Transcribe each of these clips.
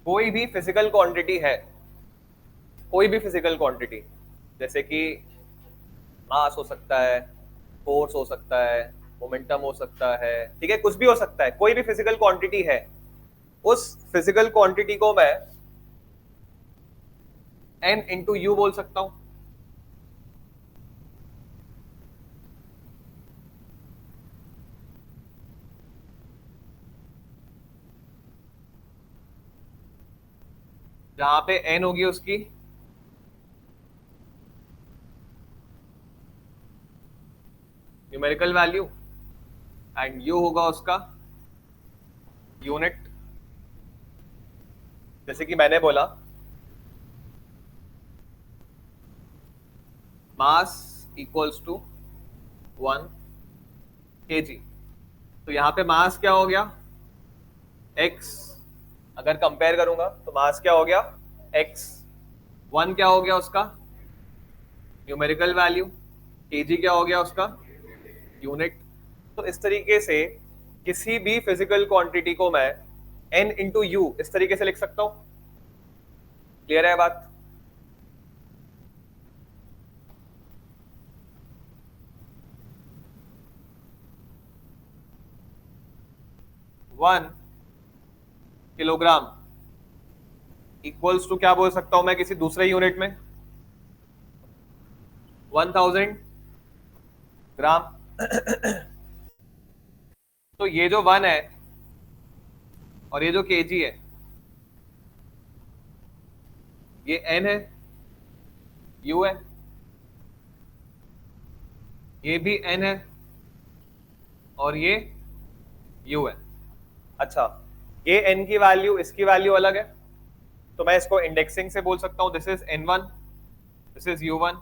कोई भी physical quantity है, कोई भी फिजिकल क्वांटिटी, जैसे कि मास हो सकता है, फोर्स हो सकता है, मोमेंटम हो सकता है, ठीक है, कुछ भी हो सकता है, कोई भी फिजिकल क्वांटिटी है, उस फिजिकल क्वांटिटी को मैं एन इंटू यू बोल सकता हूं। जहां पे एन होगी उसकी न्यूमेरिकल वैल्यू एंड यू होगा उसका यूनिट। जैसे कि मैंने बोला मास इक्वल्स टू 1 kg, तो यहां पे मास क्या हो गया, x। अगर कंपेयर करूंगा तो मास क्या हो गया, x। 1 क्या हो गया उसका न्यूमेरिकल वैल्यू, kg क्या हो गया उसका यूनिट। तो इस तरीके से किसी भी फिजिकल क्वांटिटी को मैं n इंटू यू इस तरीके से लिख सकता हूं। क्लियर है बात? वन किलोग्राम इक्वल्स टू क्या बोल सकता हूं मैं किसी दूसरे यूनिट में, 1000 ग्राम। तो ये जो 1 है और ये जो केजी है, ये n है, u है, ये भी n है और ये u है। अच्छा, ये n की वैल्यू इसकी वैल्यू अलग है, तो मैं इसको इंडेक्सिंग से बोल सकता हूं, this is n1, this is u1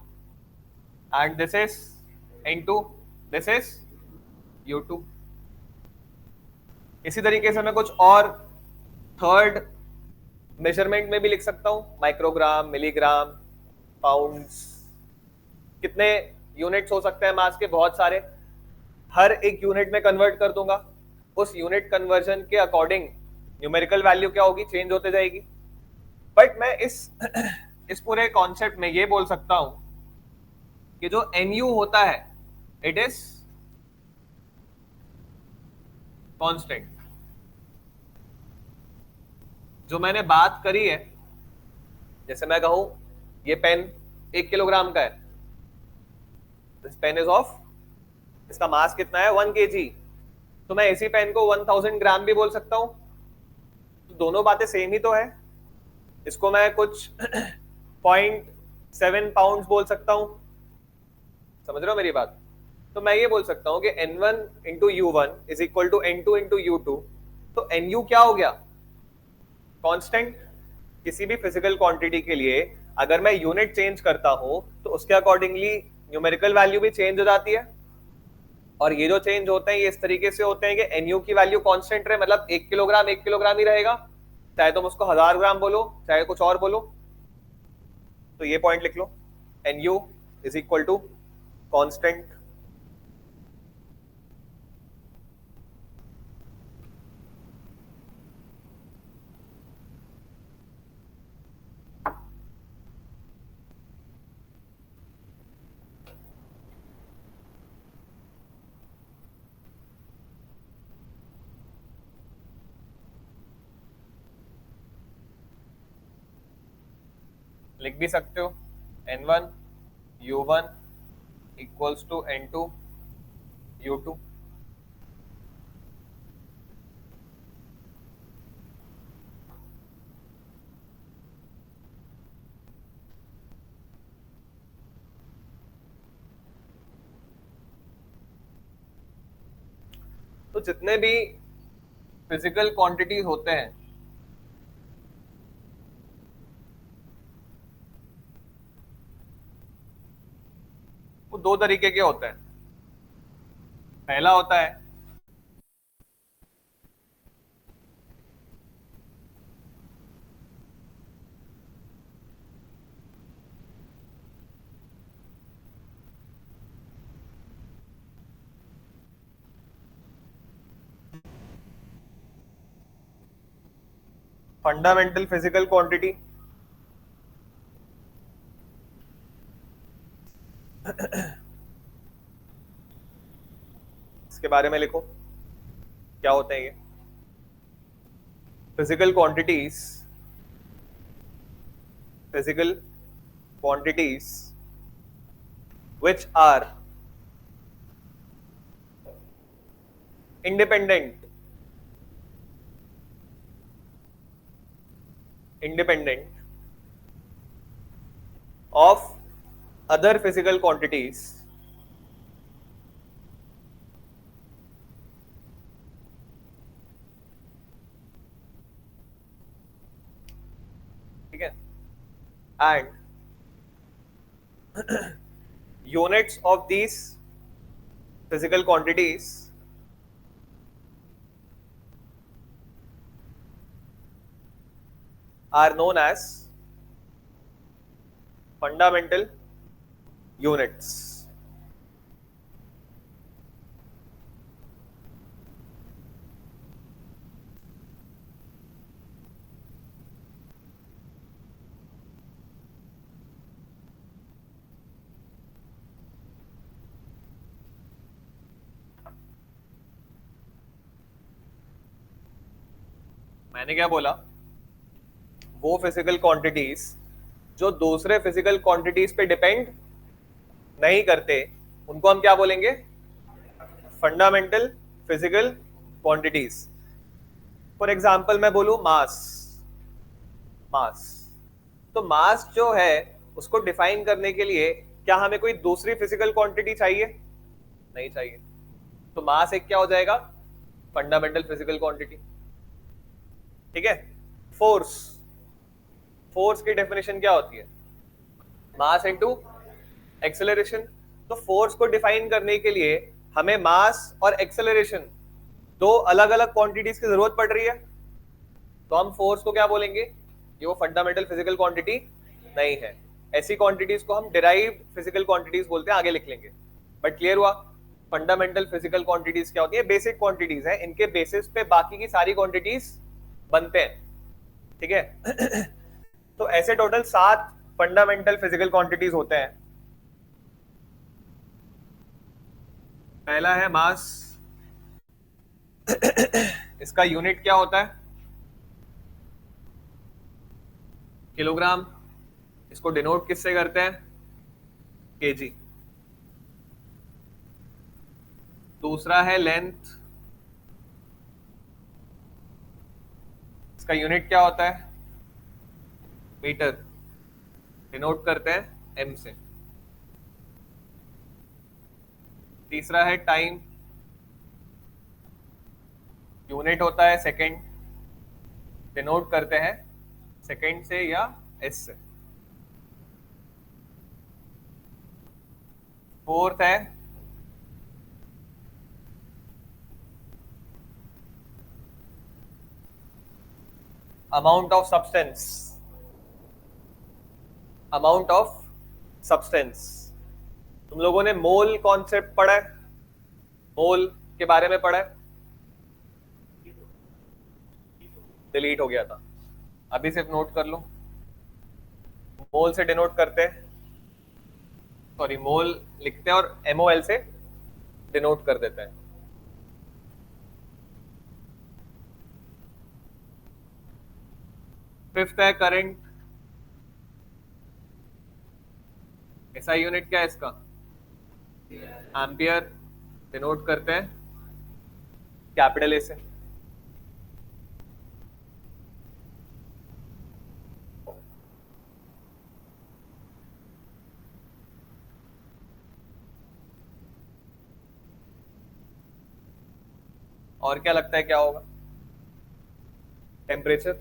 and this is n2, this is u2। इसी तरीके से मैं कुछ और थर्ड मेजरमेंट में भी लिख सकता हूं, माइक्रोग्राम, मिलीग्राम, पाउंड्स, कितने यूनिट्स हो सकते हैं मास के, बहुत सारे। हर एक यूनिट में कन्वर्ट कर दूंगा, उस यूनिट कन्वर्जन के अकॉर्डिंग न्यूमेरिकल वैल्यू क्या होगी, चेंज होते जाएगी। बट मैं इस इस पूरे कॉन्सेप्ट में ये बोल सकता हूं कि जो एनयू होता है इट इज कांस्टेंट। जो मैंने बात करी है, जैसे मैं कहूं ये पेन 1 किलोग्राम का है, दिस पेन इज ऑफ, इसका मास कितना है 1 kg, तो मैं इसी पेन को 1000 ग्राम भी बोल सकता हूं। तो दोनों बातें सेम ही तो है। इसको मैं कुछ 0.7 पाउंड बोल सकता हूं, समझ रहे हो मेरी बात? तो मैं ये बोल सकता हूं कि n1 into u one is equal to n2 into u two. तो nu क्या हो गया, कांस्टेंट। किसी भी फिजिकल क्वांटिटी के लिए अगर मैं यूनिट चेंज करता हूं तो उसके अकॉर्डिंगली न्यूमेरिकल वैल्यू भी चेंज हो जाती है। और ये जो चेंज होते हैं ये इस तरीके से होते हैं कि nu की वैल्यू कांस्टेंट रहे, मतलब 1 किलोग्राम 1 किलोग्राम ही रहेगा, चाहे तुम उसको 1000 ग्राम बोलो चाहे कुछ और बोलो। तो ये पॉइंट लिख लो, nu is equal to constant. लिख भी सकते हो n1 u1 equals to n2 u2। तो जितने भी फिजिकल क्वांटिटी होते हैं वो दो तरीके के होते हैं। पहला होता है फंडामेंटल फिजिकल क्वांटिटी, इसके बारे में लिखो क्या होते हैं ये physical quantities. Physical quantities which are independent of other physical quantities ठीक है and units of these physical quantities are known as fundamental units। मैंने क्या बोला, वो फिजिकल क्वांटिटीज जो दूसरे फिजिकल क्वांटिटीज पे डिपेंड नहीं करते उनको हम क्या बोलेंगे, fundamental physical quantities. For example मैं बोलूं मास, मास तो मास जो है उसको डिफाइन करने के लिए क्या हमें कोई दूसरी फिजिकल क्वांटिटी चाहिए, नहीं चाहिए। तो मास एक क्या हो जाएगा, फंडामेंटल फिजिकल क्वांटिटी। ठीक है। फोर्स, फोर्स की डेफिनेशन क्या होती है, मास इनटू एक्सेलरेशन। तो फोर्स को डिफाइन करने के लिए हमें मास और एक्सेलरेशन दो अलग अलग क्वांटिटीज की जरूरत पड़ रही है। तो हम फोर्स को क्या बोलेंगे, ये वो फंडामेंटल फिजिकल क्वांटिटी नहीं है। ऐसी क्वांटिटीज को हम डिराइव्ड फिजिकल क्वांटिटीज बोलते हैं, आगे लिख लेंगे। बट क्लियर हुआ, फंडामेंटल फिजिकल क्वांटिटीज क्या होती है, बेसिक क्वांटिटीज है, इनके बेसिस पे बाकी की सारी क्वांटिटीज बनते हैं। ठीक है। तो ऐसे टोटल 7 फंडामेंटल फिजिकल क्वांटिटीज होते हैं। पहला है मास, इसका यूनिट क्या होता है, किलोग्राम। इसको डिनोट किससे करते हैं, केजी। दूसरा है लेंथ, इसका यूनिट क्या होता है, मीटर, डिनोट करते हैं एम से। तीसरा है टाइम, यूनिट होता है सेकंड, डिनोट करते हैं सेकंड से या एस से। फोर्थ है amount of substance, amount of substance. तुम लोगों ने मोल कॉन्सेप्ट पढ़ा है, मोल के बारे में पढ़ा है, डिलीट हो गया था, अभी सिर्फ नोट कर लो। मोल से डिनोट करते हैं, सॉरी मोल लिखते हैं और एमओएल से डिनोट कर देते हैं। फिफ्थ है करंट, ऐसा यूनिट क्या है इसका, एम्पियर, डिनोट करते हैं कैपिटल ए से। और क्या लगता है क्या होगा, टेम्परेचर,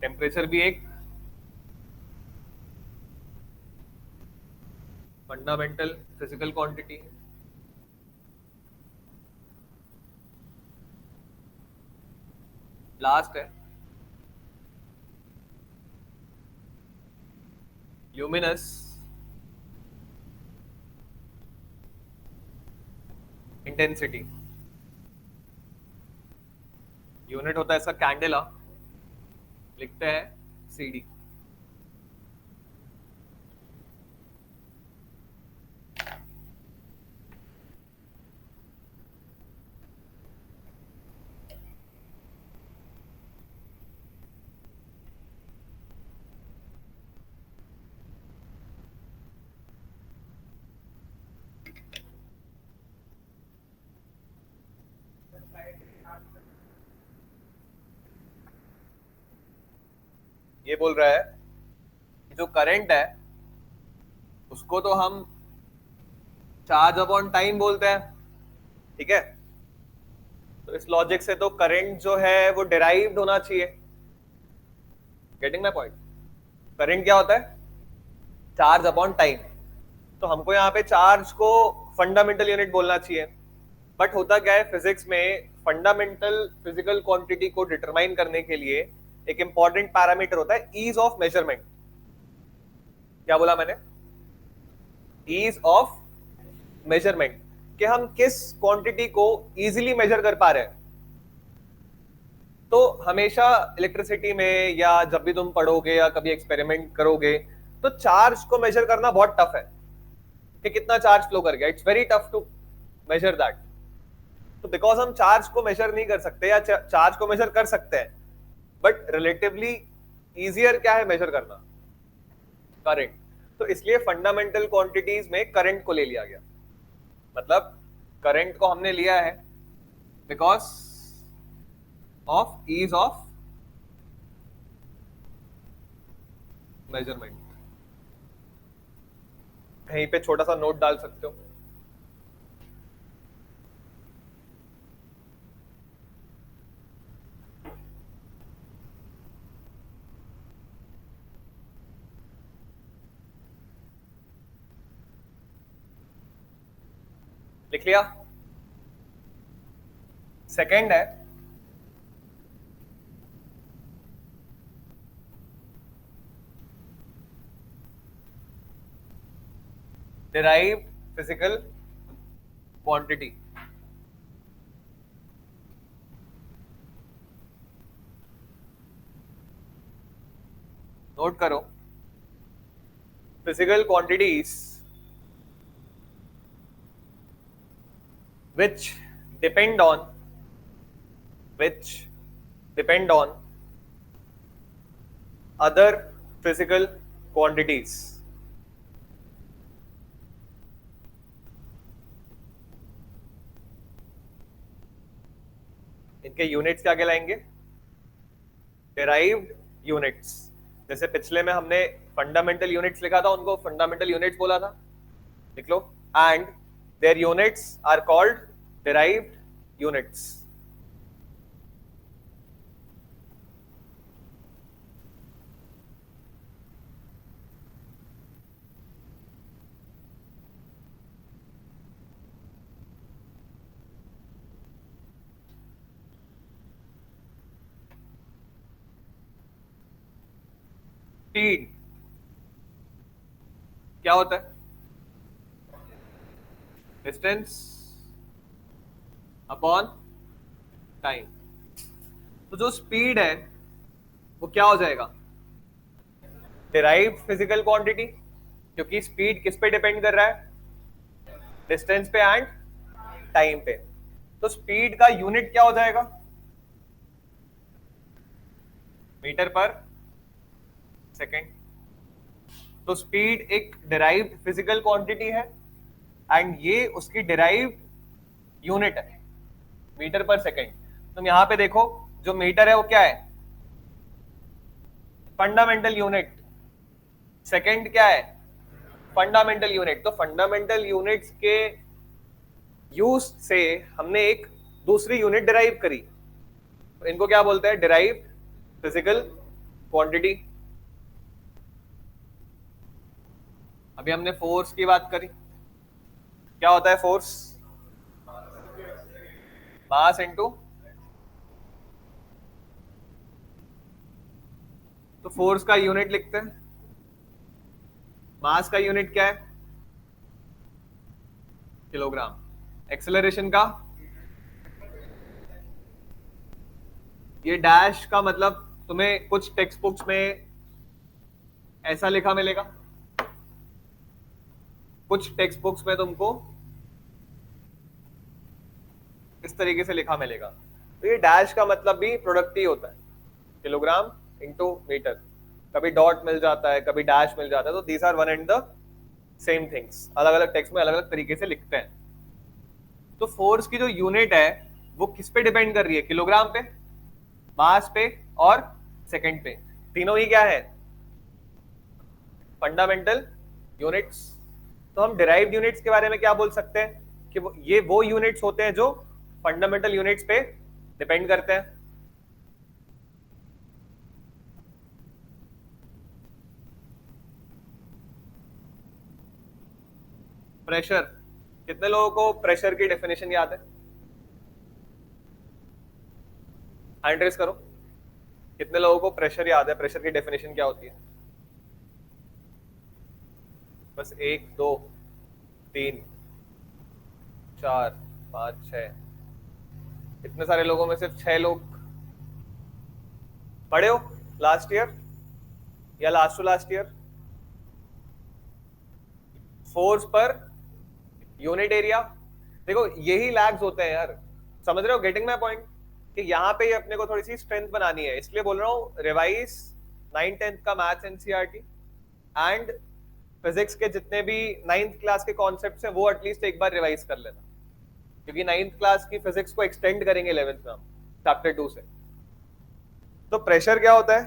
टेम्परेचर भी एक फंडामेंटल फिजिकल क्वांटिटी है। लास्ट है ल्यूमिनस इंटेंसिटी, यूनिट होता है इसका कैंडेला, लिखते हैं सी डी। ये बोल रहा है कि जो करंट है उसको तो हम चार्ज अपॉन टाइम बोलते हैं, ठीक है। तो इस लॉजिक से तो करंट जो है वो डिराइव्ड होना चाहिए। Getting my point? करंट क्या होता है? Charge upon time. तो हमको यहाँ पे चार्ज को फंडामेंटल यूनिट बोलना चाहिए। बट होता क्या है फिजिक्स में, फंडामेंटल फिजिकल क्वांटिटी को डिटरमाइन करने के लिए एक इंपॉर्टेंट पैरामीटर होता है ईज ऑफ मेजरमेंट। क्या बोला मैंने? ईज ऑफ मेजरमेंट, कि हम किस क्वांटिटी को इजीली मेजर कर पा रहे हैं। तो हमेशा इलेक्ट्रिसिटी में या जब भी तुम पढ़ोगे या कभी एक्सपेरिमेंट करोगे तो चार्ज को मेजर करना बहुत टफ है कि कितना चार्ज फ्लो कर गया। It's very tough to measure that. तो बिकॉज हम चार्ज को मेजर नहीं कर सकते या चार्ज को मेजर कर सकते हैं, बट रिलेटिवली इजियर क्या है मेजर करना? करंट। तो इसलिए फंडामेंटल क्वांटिटीज में करंट को ले लिया गया। मतलब करंट को हमने लिया है because of ease of measurement. कहीं पे छोटा सा नोट डाल सकते हो। लिख लिया? सेकंड है डिराइव्ड फिजिकल क्वांटिटी। नोट करो, physical quantities which depend on other physical quantities। इनके यूनिट्स क्या कहलाएंगे? Derived units. जैसे पिछले में हमने फंडामेंटल यूनिट्स लिखा था, उनको फंडामेंटल यूनिट्स बोला था, लिख लो। And their units are called derived units। Speed क्या होता है? Distance upon time. तो जो स्पीड है वो क्या हो जाएगा? डिराइव्ड फिजिकल क्वांटिटी, क्योंकि स्पीड किस पे डिपेंड कर रहा है? डिस्टेंस पे एंड टाइम पे। तो स्पीड का यूनिट क्या हो जाएगा? मीटर पर सेकेंड। तो स्पीड एक डिराइव्ड फिजिकल क्वांटिटी है एंड ये उसकी डिराइव्ड यूनिट है मीटर पर सेकेंड। तुम यहां पे देखो, जो मीटर है वो क्या है? Fundamental unit. सेकेंड क्या है? Fundamental unit. तो फंडामेंटल यूनिट्स के यूज से हमने एक दूसरी यूनिट डिराइव करी, तो इनको क्या बोलते हैं? Derived physical quantity. अभी हमने फोर्स की बात करी। क्या होता है फोर्स? Mass into. तो फोर्स का यूनिट लिखते हैं। मास का यूनिट क्या है? किलोग्राम। एक्सेलरेशन का, ये डैश का मतलब तुम्हें कुछ टेक्स्ट बुक्स में ऐसा लिखा मिलेगा, कुछ टेक्स्ट बुक्स में तुमको इस तरीके से लिखा मिलेगा। तो ये डैश का मतलब भी प्रोडक्ट ही होता है, किलोग्राम इंटू मीटर। कभी डॉट मिल जाता है, कभी डैश मिल जाता है, तो these are one and the same things, अलग अलग टेक्स्ट में अलग अलग तरीके से लिखते हैं। तो फोर्स की जो यूनिट है वो किस पे डिपेंड कर रही है, किलोग्राम पे, मास पे और सेकंड पे। तीनों ही क्या है, फंडामेंटल यूनिट्स। तो हम डिराइव्ड यूनिट्स के बारे में क्या बोल सकते हैं कि ये वो यूनिट्स होते हैं जो फंडामेंटल यूनिट्स पे डिपेंड करते हैं। प्रेशर, कितने लोगों को प्रेशर की डेफिनेशन याद है? हैंड रेज करो, कितने लोगों को प्रेशर याद है, प्रेशर की डेफिनेशन क्या होती है? बस 1 2 3 4 5 6, इतने सारे लोगों में सिर्फ 6 लोग पढ़े हो लास्ट ईयर या last to last year. Force पर यूनिट एरिया, देखो यही लैग्स होते हैं यार, समझ रहे हो, गेटिंग माय पॉइंट, कि यहाँ पे अपने को थोड़ी सी स्ट्रेंथ बनानी है, इसलिए बोल रहा हूँ रिवाइज 9th-10th का मैथ्स एनसीईआरटी एंड फिजिक्स के जितने भी 9th क्लास के कॉन्सेप्ट्स हैं वो एटलीस्ट एक बार रिवाइज कर लेना, क्योंकि 9th क्लास की फिजिक्स को एक्सटेंड करेंगे 11th में हम चैप्टर 2 से। तो प्रेशर क्या होता है,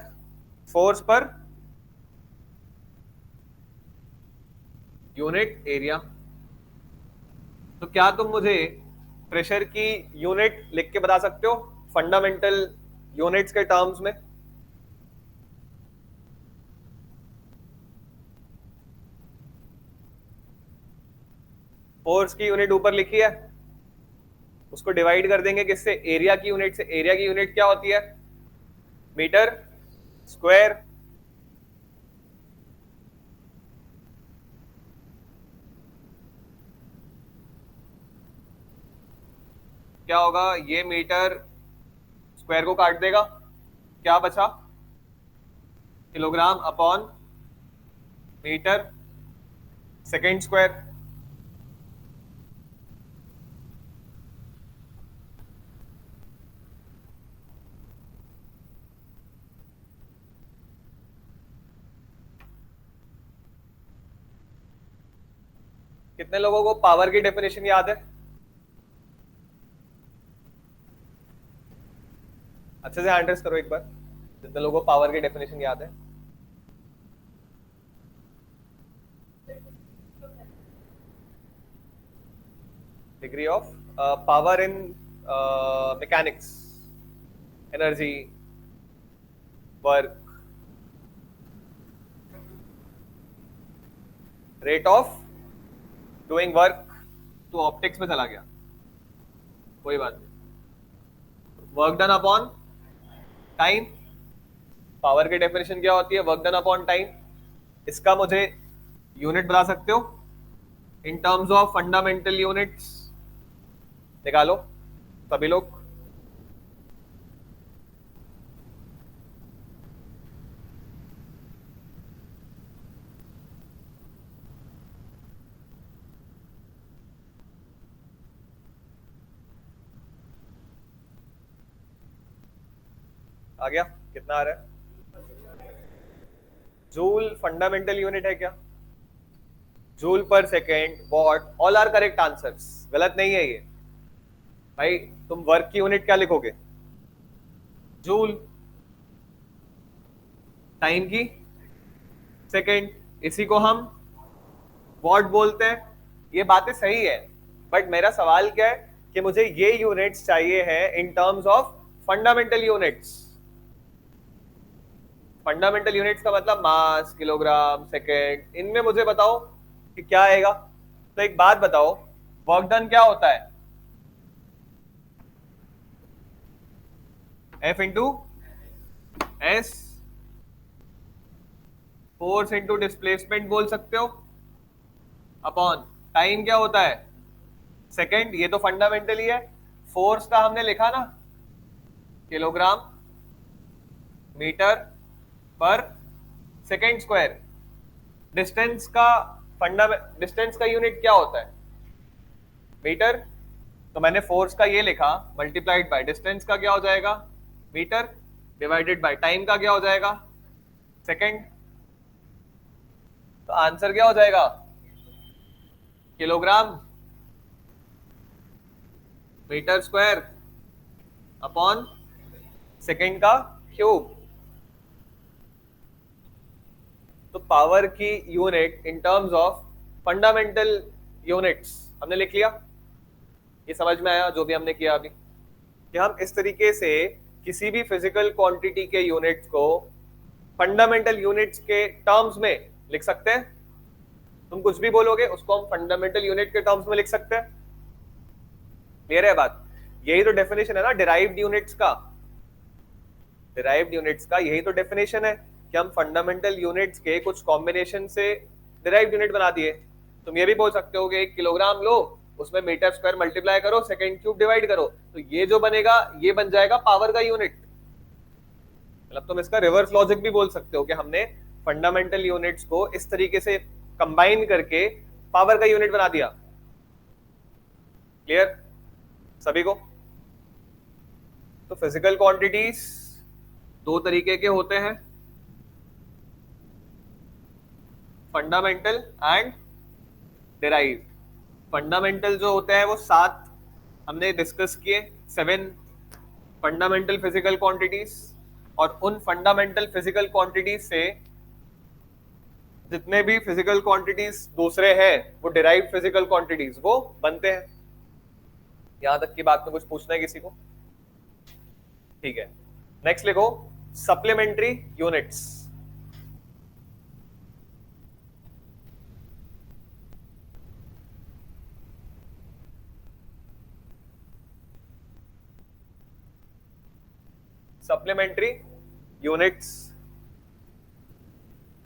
फोर्स पर यूनिट एरिया। तो क्या तुम मुझे प्रेशर की यूनिट लिख के बता सकते हो फंडामेंटल यूनिट्स के टर्म्स में? फोर्स की यूनिट ऊपर लिखी है, उसको डिवाइड कर देंगे किससे, एरिया की यूनिट से। एरिया की यूनिट क्या होती है, मीटर स्क्वायर। क्या होगा, ये मीटर स्क्वायर को काट देगा, क्या बचा, kilogram upon metre second square. कितने लोगों को पावर की डेफिनेशन याद है? अच्छे से हैंड रेस करो एक बार, जितने लोगों को पावर की डेफिनेशन याद है। Degree of power in mechanics, energy, work, rate of doing work. तो ऑप्टिक्स में चला गया, कोई बात नहीं। Work done upon time, power की डेफिनेशन क्या होती है, वर्क डन अपॉन टाइम। इसका मुझे यूनिट बता सकते हो इन टर्म्स ऑफ फंडामेंटल यूनिट्स? निकालो सभी लोग। आ गया, कितना आ रहा है? जूल फंडामेंटल यूनिट है क्या? जूल पर second, watt, all are correct answers, गलत नहीं है ये भाई। तुम वर्क की यूनिट क्या लिखोगे, जूल, टाइम की सेकेंड, इसी को हम वॉट बोलते हैं। ये बातें सही है, बट मेरा सवाल क्या है कि मुझे ये यूनिट्स चाहिए हैं इन terms of fundamental units. Fundamental units का मतलब मास, किलोग्राम, सेकेंड, इनमें मुझे बताओ कि क्या आएगा। तो एक बात बताओ, वर्क डन क्या होता है, F into S, force into displacement बोल सकते हो, अपॉन टाइम क्या होता है, सेकेंड। ये तो फंडामेंटली है। फोर्स का हमने लिखा ना, किलोग्राम मीटर पर सेकेंड स्क्वायर। डिस्टेंस का यूनिट क्या होता है? मीटर। तो मैंने फोर्स का ये लिखा मल्टीप्लाइड बाय डिस्टेंस का क्या हो जाएगा? मीटर, डिवाइडेड बाय टाइम का क्या हो जाएगा? सेकेंड। तो आंसर क्या हो जाएगा? Kilogram metre square upon second का क्यूब। तो पावर की unit in terms of fundamental units हमने लिख लिया। ये समझ में आया जो भी हमने किया अभी, कि हम इस तरीके से किसी भी फिजिकल क्वांटिटी के यूनिट्स को फंडामेंटल यूनिट्स के टर्म्स में लिख सकते हैं। तुम कुछ भी बोलोगे उसको हम फंडामेंटल यूनिट के टर्म्स में लिख सकते हैं। क्लियर है बात? यही तो डेफिनेशन है ना डिराइव्ड यूनिट्स का। डिराइव्ड यूनिट्स का यही तो डेफिनेशन है कि हम फंडामेंटल यूनिट्स के कुछ कॉम्बिनेशन से डिराइव्ड यूनिट बना दिए। तुम ये भी बोल सकते हो कि 1 किलोग्राम लो, उसमें मीटर स्क्वायर मल्टीप्लाई करो, सेकंड क्यूब डिवाइड करो, तो ये जो बनेगा ये बन जाएगा पावर का यूनिट। मतलब तुम इसका रिवर्स लॉजिक भी बोल सकते हो कि हमने फंडामेंटल यूनिट्स को इस तरीके से कंबाइन करके पावर का यूनिट बना दिया। क्लियर सभी को? तो फिजिकल क्वांटिटीज दो तरीके के होते हैं, फंडामेंटल एंड डिराइव्ड। फंडामेंटल जो होते हैं वो 7 हमने डिस्कस किए, 7 फंडामेंटल फिजिकल क्वांटिटीज। और उन फंडामेंटल फिजिकल क्वांटिटीज से जितने भी फिजिकल क्वांटिटीज दूसरे हैं वो डिराइव्ड फिजिकल क्वांटिटीज वो बनते हैं। यहां तक की बात में कुछ पूछना है किसी को? ठीक है, नेक्स्ट लिखो सप्लीमेंट्री यूनिट्स। सप्लीमेंट्री यूनिट्स,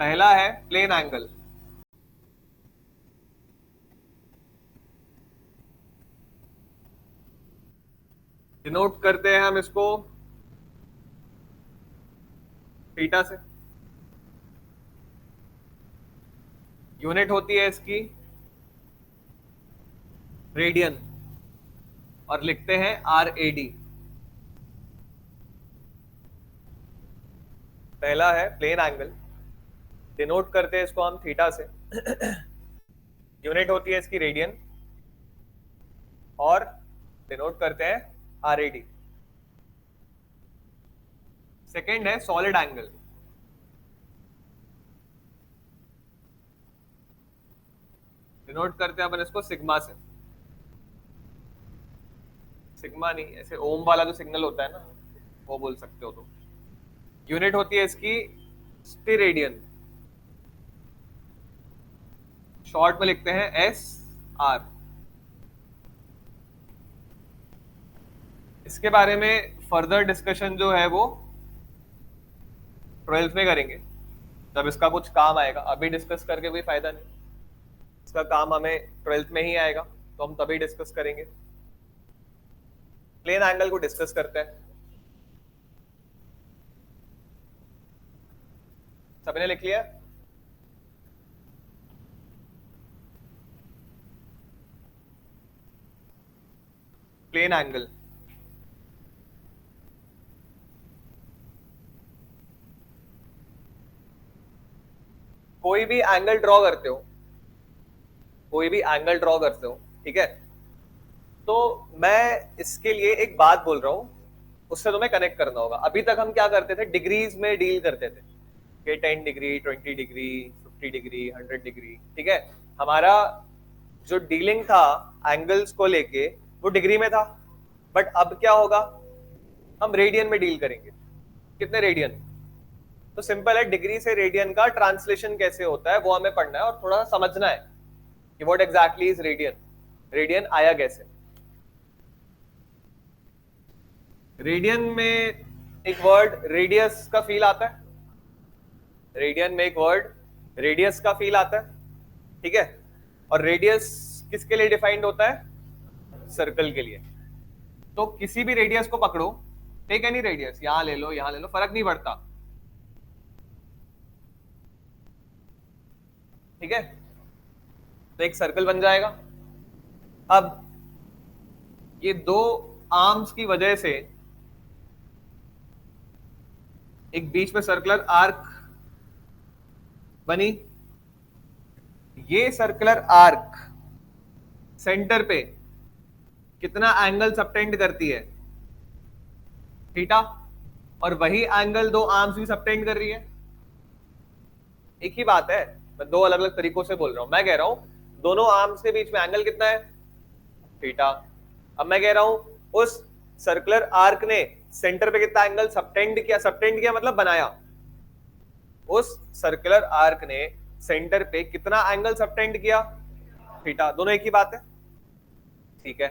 पहला है प्लेन एंगल। डिनोट करते हैं हम इसको थीटा से। यूनिट होती है इसकी रेडियन और लिखते हैं RAD। पहला है प्लेन एंगल, डिनोट करते हैं इसको हम थीटा से। यूनिट होती है इसकी रेडियन और डिनोट करते हैं RAD। सेकेंड है सॉलिड एंगल। डिनोट करते हैं अपन इसको सिग्मा से। सिग्मा नहीं, ऐसे ओम वाला जो सिग्नल होता है ना वो बोल सकते हो तुम। यूनिट होती है इसकी स्टेरेडियन, शॉर्ट में लिखते हैं SR। इसके बारे में फर्दर डिस्कशन जो है वो 12th में करेंगे जब इसका कुछ काम आएगा। अभी डिस्कस करके कोई फायदा नहीं, इसका काम हमें 12th में ही आएगा तो हम तभी डिस्कस करेंगे। प्लेन एंगल को डिस्कस करते हैं। सबने लिख लिया? प्लेन एंगल कोई भी एंगल ड्रॉ करते हो, कोई भी एंगल ड्रॉ करते हो, ठीक है? तो मैं इसके लिए एक बात बोल रहा हूं, उससे तुम्हें कनेक्ट करना होगा। अभी तक हम क्या करते थे, डिग्रीज में डील करते थे कि 10 डिग्री, 20 डिग्री, 50 डिग्री, 100 डिग्री, ठीक है? हमारा जो डीलिंग था एंगल्स को लेके वो डिग्री में था। बट अब क्या होगा, हम रेडियन में डील करेंगे। कितने रेडियन? तो सिंपल है, डिग्री से रेडियन का ट्रांसलेशन कैसे होता है वो हमें पढ़ना है और थोड़ा समझना है कि what exactly is radian, radian आया कैसे। रेडियन में एक वर्ड रेडियस का फील आता है, रेडियन में एक वर्ड रेडियस का फील आता है, ठीक है? और रेडियस किसके लिए डिफाइंड होता है? सर्कल के लिए। तो किसी भी रेडियस को पकड़ो, टेक एनी रेडियस, यहां ले लो, यहां ले लो, फर्क नहीं पड़ता। ठीक है, तो एक सर्कल बन जाएगा। अब ये दो आर्म्स की वजह से एक बीच में सर्कुलर आर्क बनी। ये सर्कुलर आर्क सेंटर पे कितना एंगल सबटेंड करती है? थीटा। और वही एंगल दो आर्म्स भी सबटेंड कर रही है। एक ही बात है, मैं दो अलग अलग तरीकों से बोल रहा हूं। मैं कह रहा हूं दोनों आर्म्स के बीच में एंगल कितना है? थीटा। अब मैं कह रहा हूं उस सर्कुलर आर्क ने सेंटर पे कितना एंगल सबटेंड किया? सबटेंड किया मतलब बनाया। उस सर्कुलर आर्क ने सेंटर पे कितना एंगल सबटेंड किया? थीटा। दोनों एक ही बात है, ठीक है।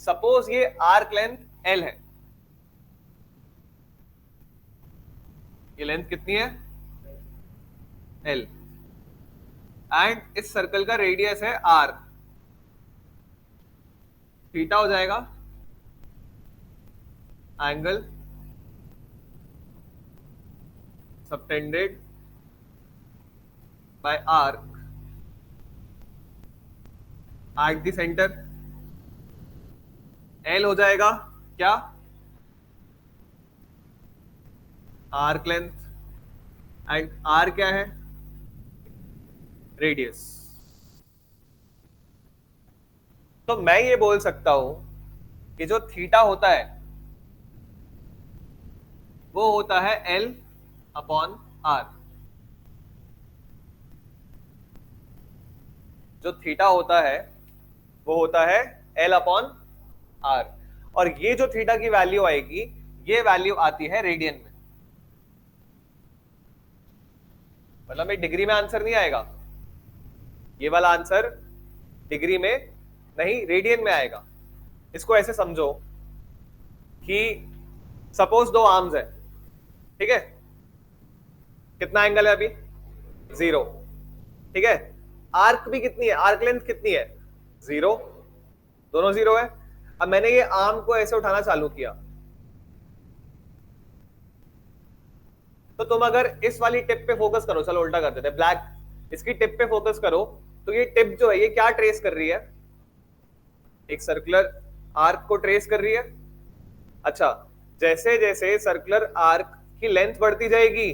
सपोज ये आर्क लेंथ एल है, ये लेंथ कितनी है? एल। एंड इस सर्कल का रेडियस है आर। थीटा हो जाएगा angle subtended bye arc at the centre. L हो जाएगा क्या? Arc length. एंड आर क्या है? रेडियस। तो मैं ये बोल सकता हूं कि जो थीटा होता है वो होता है एल अपॉन आर। जो थीटा होता है वो होता है एल अपॉन आर। और ये जो थीटा की वैल्यू आएगी, ये वैल्यू आती है रेडियन में। मतलब ये डिग्री में आंसर नहीं आएगा, ये वाला आंसर डिग्री में नहीं, रेडियन में आएगा। इसको ऐसे समझो कि सपोज दो आर्म्स है, ठीक है। कितना एंगल है अभी? 0, ठीक है। आर्क भी कितनी है? आर्क लेंथ कितनी है? 0। दोनों 0 है। अब मैंने ये आर्म को ऐसे उठाना चालू किया, तो तुम अगर इस वाली टिप पे फोकस करो, चलो उल्टा कर देते हैं, ब्लैक, इसकी टिप पे फोकस करो, तो ये टिप जो है ये क्या ट्रेस कर रही है? एक सर्कुलर आर्क को ट्रेस कर रही है। अच्छा, जैसे जैसे सर्कुलर आर्क की लेंथ बढ़ती जाएगी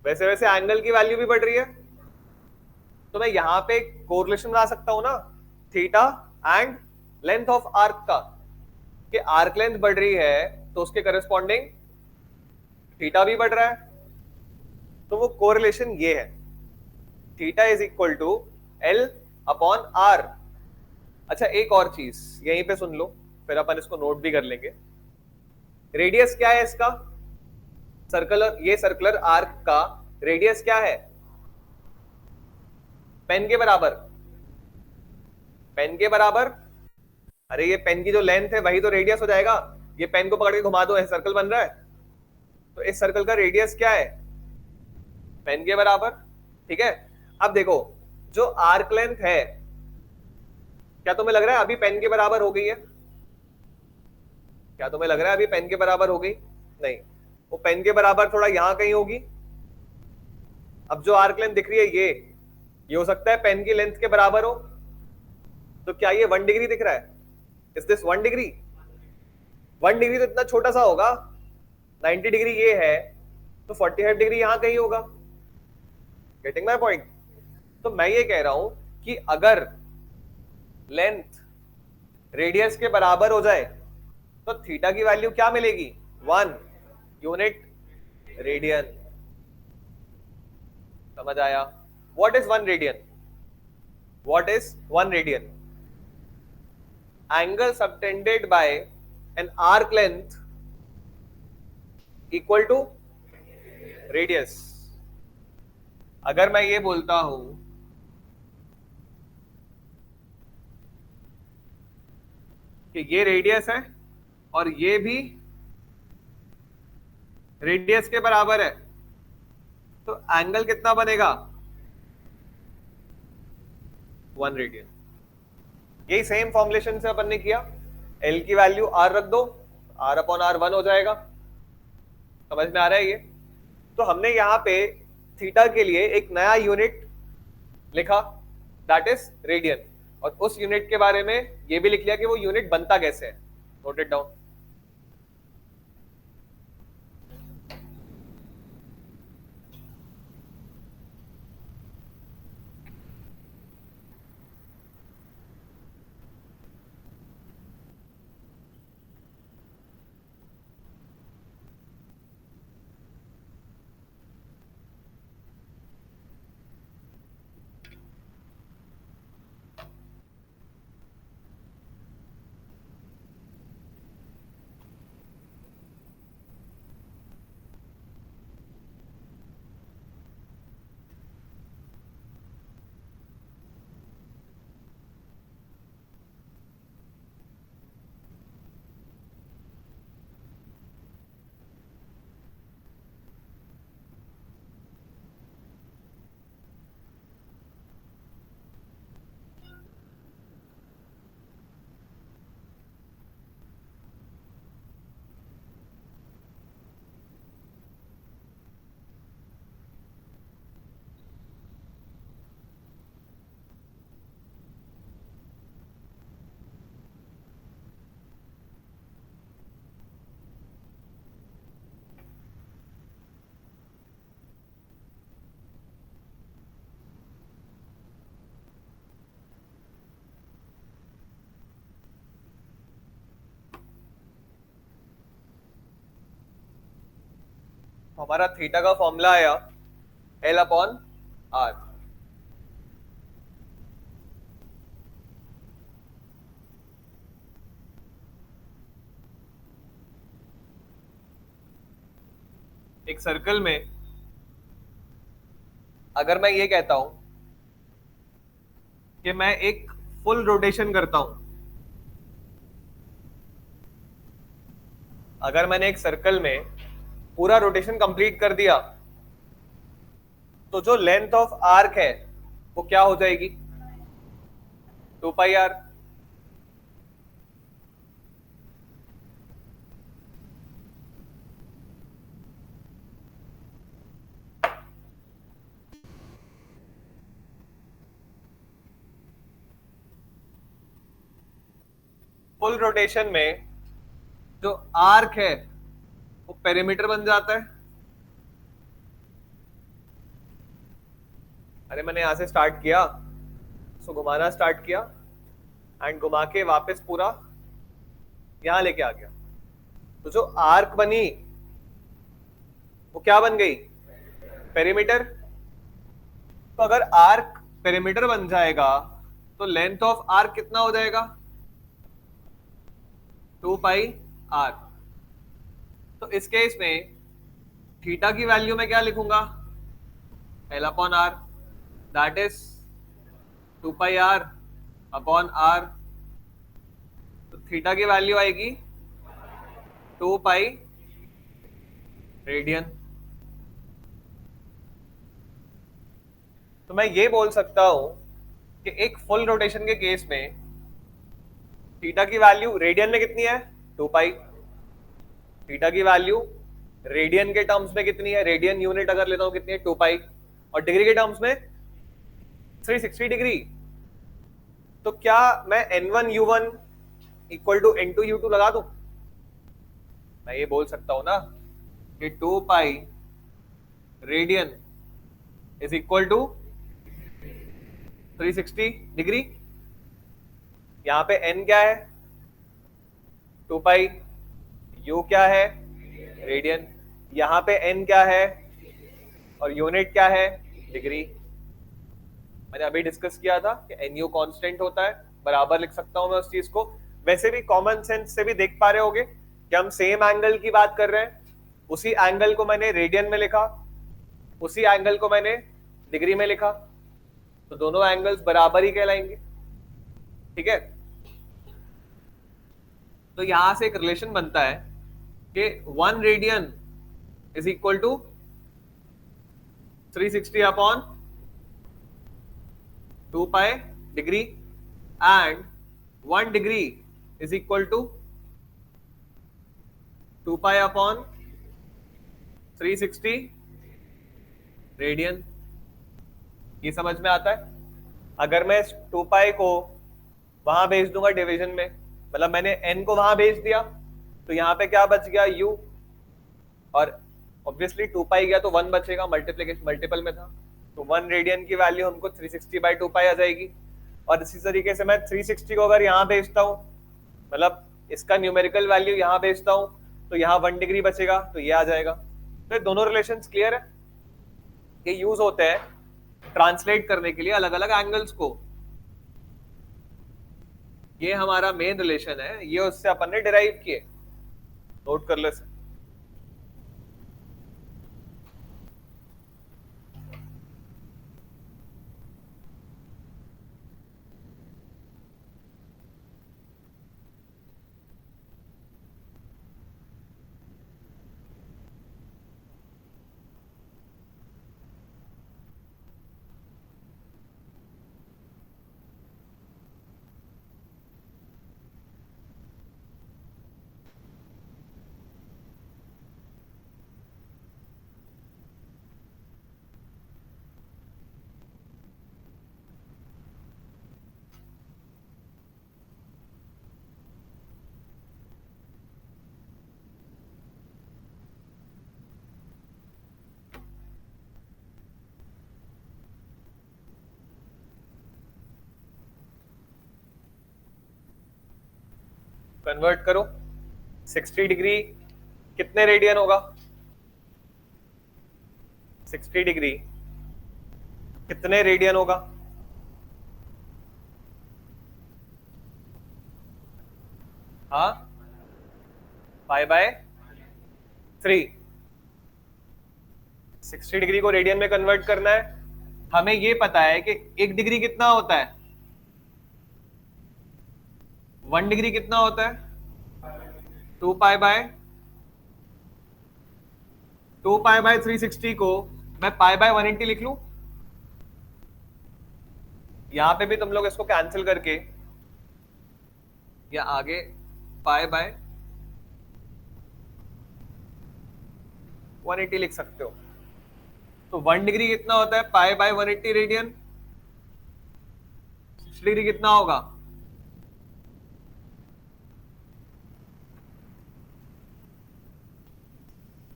वैसे वैसे एंगल की वैल्यू भी बढ़ रही है। तो मैं यहां पे कोरिलेशन बना सकता हूं ना, theta and length of arc का, कि आर्क लेंथ बढ़ रही है तो उसके करस्पॉन्डिंग थीटा भी बढ़ रहा है। तो वो कोरिलेशन ये है, theta is equal to l upon r. अच्छा, एक और चीज यहीं पे सुन लो, फिर अपन इसको नोट भी कर लेंगे। रेडियस क्या है इसका? सर्कुलर, ये सर्कुलर आर्क का रेडियस क्या है? पेन के बराबर। पेन के बराबर? अरे ये पेन की जो लेंथ है वही तो रेडियस हो जाएगा। ये पेन को पकड़ के घुमा दो, ऐसे सर्कल बन रहा है, तो इस सर्कल का रेडियस क्या है? पेन के बराबर, ठीक है। अब देखो, जो आर्क लेंथ है, क्या तुम्हें लग रहा है अभी पेन के बराबर हो गई है? क्या तुम्हें लग रहा है अभी पेन के बराबर हो गई? नहीं, वो पेन के बराबर थोड़ा यहां कहीं होगी। अब जो आर्क लेंथ दिख रही है ये हो सकता है पेन की लेंथ के बराबर हो। तो क्या ये 1 डिग्री दिख रहा है? Is this 1 degree? 1 डिग्री तो इतना छोटा सा होगा। 90 डिग्री ये है, तो 45 डिग्री यहां कहीं होगा। Getting my point? तो मैं ये कह रहा हूं कि अगर लेंथ रेडियस के बराबर हो जाए तो थीटा की वैल्यू क्या मिलेगी? 1 यूनिट रेडियन। समझ आया? What is 1 radian? What is 1 radian? Angle subtended by an arc length equal to radius. अगर मैं ये बोलता हूं कि ये रेडियस है और ये भी रेडियस के बराबर है, तो एंगल कितना बनेगा? 1 रेडियन। यही सेम फॉर्मुलेशन से अपन ने किया। एल की वैल्यू आर रख दो, आर अपॉन आर 1 हो जाएगा। समझ में आ रहा है ये? तो हमने यहां पे थीटा के लिए एक नया यूनिट लिखा, दैट इज रेडियन, और उस यूनिट के बारे में ये भी लिख लिया कि वो यूनिट बनता कैसे है। Note it down. हमारा थीटा का फॉर्मूला आया एल अपॉन आर। एक सर्कल में अगर मैं ये कहता हूं कि मैं एक फुल रोटेशन करता हूं, अगर मैंने एक सर्कल में पूरा रोटेशन कंप्लीट कर दिया, तो जो लेंथ ऑफ आर्क है वो क्या हो जाएगी? 2 पाई आर। फुल रोटेशन में जो आर्क है वो पेरीमीटर बन जाता है। अरे मैंने यहां से स्टार्ट किया, सो घुमाना स्टार्ट किया एंड घुमा के वापस पूरा यहां लेके आ गया, तो जो आर्क बनी वो क्या बन गई? पेरीमीटर। तो अगर आर्क पेरीमीटर बन जाएगा तो लेंथ ऑफ आर्क कितना हो जाएगा? 2 पाई आर। तो इस केस में थीटा की वैल्यू में क्या लिखूंगा? L upon r, that is 2 pi r upon r. तो थीटा की वैल्यू आएगी 2 पाई रेडियन। तो मैं ये बोल सकता हूं कि एक फुल रोटेशन के केस में थीटा की वैल्यू रेडियन में कितनी है? 2 पाई। थीटा की वैल्यू रेडियन के टर्म्स में कितनी है? रेडियन यूनिट अगर लेता हूं कितनी है? 2 पाई। और डिग्री के टर्म्स में 360 डिग्री। तो क्या मैं N1U1 इक्वल टू N2U2 लगा दूं? मैं ये बोल सकता हूं ना कि 2 pi radian is equal to 360 degree. यहां पे N क्या है? 2 पाई। U क्या है? रेडियन। यहां पे N क्या है और यूनिट क्या है? डिग्री। मैंने अभी डिस्कस किया था कि NU कांस्टेंट होता है, बराबर लिख सकता हूं मैं उस चीज को। वैसे भी कॉमन सेंस से भी देख पा रहे होगे कि हम सेम एंगल की बात कर रहे हैं। उसी एंगल को मैंने रेडियन में लिखा, उसी एंगल को मैंने डिग्री में लिखा, तो दोनों एंगल्स बराबर ही कहलाएंगे। ठीक है, तो यहां से एक रिलेशन बनता है कि 1 radian is equal to 360 upon 2 pi degree and 1 degree is equal to 2 pi upon 360 radian. ये समझ में आता है? अगर मैं 2 पाई को वहां भेज दूंगा डिवीजन में, मतलब मैंने n को वहां भेज दिया, तो यहाँ पे क्या बच गया u, और ऑब्वियसली 2 पाई गया तो 1 बचेगा, मल्टीप्लीकेशन मल्टीपल में था, तो 1 रेडियन की वैल्यू हमको 360/2 पाई आ जाएगी। और इसी तरीके से मैं 360 को अगर यहाँ भेजता हूँ, मतलब इसका न्यूमेरिकल वैल्यू यहाँ भेजता हूँ, तो यहाँ 1 डिग्री बचेगा, तो ये आ जाएगा। तो दोनों रिलेशंस क्लियर है? ये यूज होते हैं ट्रांसलेट करने के लिए अलग अलग एंगल्स को। ये हमारा मेन रिलेशन है, ये उससे अपन ने डिराइव किए, नोट कर लो इसे। कन्वर्ट करो, 60 डिग्री कितने रेडियन होगा? 60 डिग्री कितने रेडियन होगा? हाँ, 5/3। 60 डिग्री को रेडियन में कन्वर्ट करना है। हमें ये पता है कि 1 डिग्री कितना होता है, 1 डिग्री कितना होता है, 2 पाई बाय 360 को मैं π/180 लिख लूं। यहां पे भी तुम लोग इसको कैंसिल करके या आगे π/180 लिख सकते हो। तो 1 डिग्री कितना होता है, π/180 रेडियन। 60 डिग्री कितना होगा,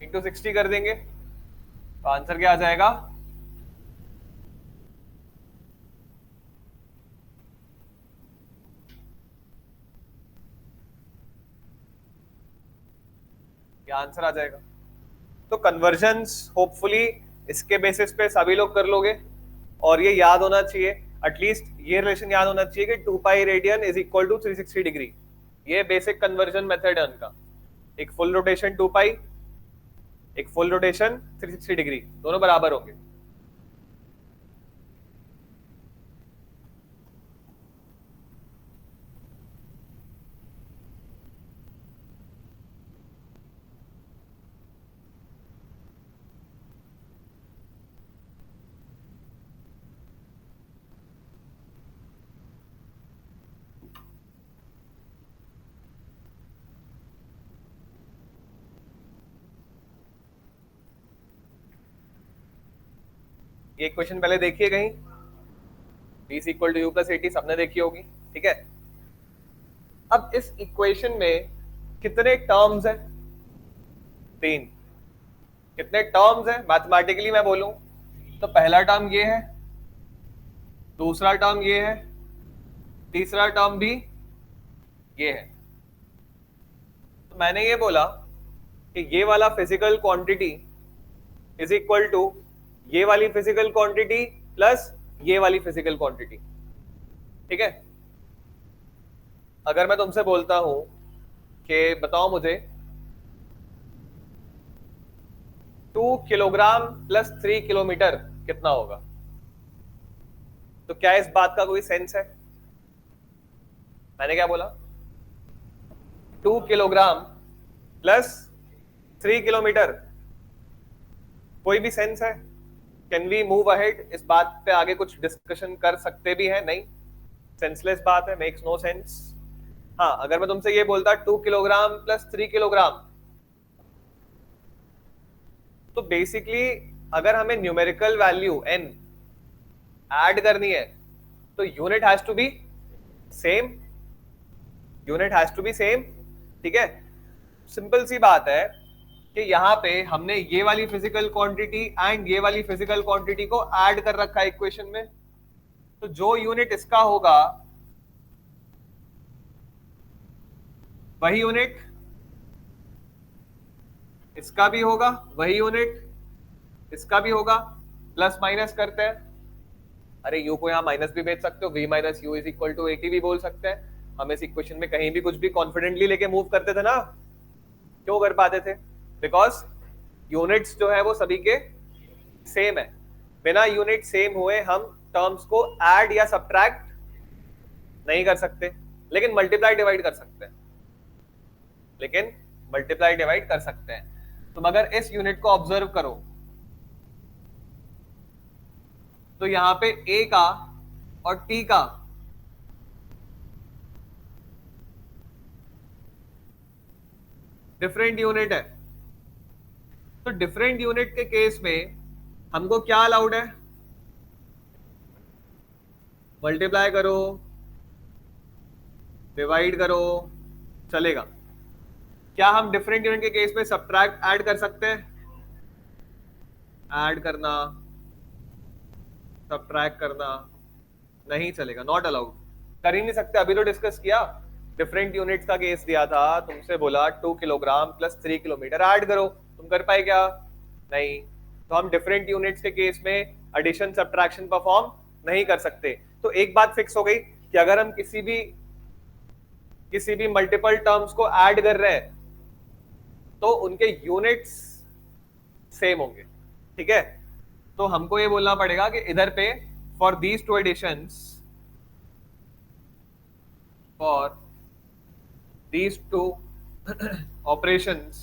इंटू 60 कर देंगे, तो आंसर क्या आ जाएगा? क्या आंसर आ जाएगा? तो कन्वर्जन्स होपफुली इसके बेसिस पे सभी लोग कर लोगे, और ये याद होना चाहिए, एटलीस्ट ये रिलेशन याद होना चाहिए कि 2 pi radian is equal to 360 degree. ये बेसिक कन्वर्जन मेथड है उनका, एक फुल रोटेशन 2 पाई, एक फुल रोटेशन 360 डिग्री, दोनों बराबर होंगे। ये क्वेश्चन पहले देखिए कहीं, b equal to u plus 80 सबने देखी होगी, ठीक है। अब इस इक्वेशन में कितने टर्म्स हैं? 3। कितने टर्म्स हैं मैथमेटिकली मैं बोलूं तो पहला टर्म ये है, दूसरा टर्म ये है, तीसरा टर्म भी ये है। तो मैंने ये बोला कि ये वाला physical quantity is equal to ये वाली फिजिकल क्वांटिटी प्लस ये वाली फिजिकल क्वांटिटी, ठीक है। अगर मैं तुमसे बोलता हूं कि बताओ मुझे 2 किलोग्राम प्लस 3 किलोमीटर कितना होगा, तो क्या इस बात का कोई सेंस है? मैंने क्या बोला, 2 किलोग्राम प्लस 3 किलोमीटर, कोई भी सेंस है? Can we move ahead? इस बात पे आगे कुछ डिस्कशन कर सकते भी है? नहीं, सेंसलेस बात है, मेक्स नो सेंस। हाँ, अगर मैं तुमसे ये बोलता 2 किलोग्राम प्लस 3 किलोग्राम, तो बेसिकली अगर हमें न्यूमेरिकल वैल्यू n ऐड करनी है तो unit has to be same, unit has to be same, ठीक है। सिंपल सी बात है कि यहां पे हमने ये वाली फिजिकल क्वांटिटी एंड ये वाली फिजिकल क्वांटिटी को ऐड कर रखा है इक्वेशन में, तो जो यूनिट इसका होगा वही यूनिट इसका भी होगा, वही यूनिट इसका भी होगा। प्लस माइनस करते हैं, अरे यू को यहां माइनस भी भेज सकते हो, v minus u is equal to 80 भी बोल सकते हैं। हम इस इक्वेशन में कहीं भी कुछ भी कॉन्फिडेंटली लेके मूव करते थे ना, क्यों कर पाते थे? बिकॉज यूनिट्स जो है वो सभी के सेम है। बिना यूनिट सेम हुए हम टर्म्स को ऐड या सब्ट्रैक्ट नहीं कर सकते, लेकिन मल्टीप्लाई डिवाइड कर सकते हैं, लेकिन मल्टीप्लाई डिवाइड कर सकते हैं। तुम अगर इस यूनिट को ऑब्जर्व करो तो यहां पे a का और t का डिफरेंट यूनिट है। तो डिफरेंट यूनिट के केस में हमको क्या अलाउड है? मल्टीप्लाई करो, डिवाइड करो, चलेगा। क्या हम डिफरेंट यूनिट के केस में सब्ट्रैक्ट ऐड कर सकते हैं? ऐड करना, सब्ट्रैक्ट करना नहीं चलेगा, नॉट अलाउड, कर ही नहीं सकते। अभी तो डिस्कस किया, डिफरेंट यूनिट्स का केस दिया था, तुमसे बोला 2 किलोग्राम प्लस 3 किलोमीटर ऐड करो, तुम कर पाए क्या? नहीं। तो हम डिफरेंट यूनिट्स के केस में एडिशन सब्ट्रैक्शन परफॉर्म नहीं कर सकते। तो एक बात फिक्स हो गई कि अगर हम किसी भी मल्टीपल टर्म्स को ऐड कर रहे हैं तो उनके यूनिट्स सेम होंगे, ठीक है। तो हमको ये बोलना पड़ेगा कि इधर पे for these two additions, for these two operations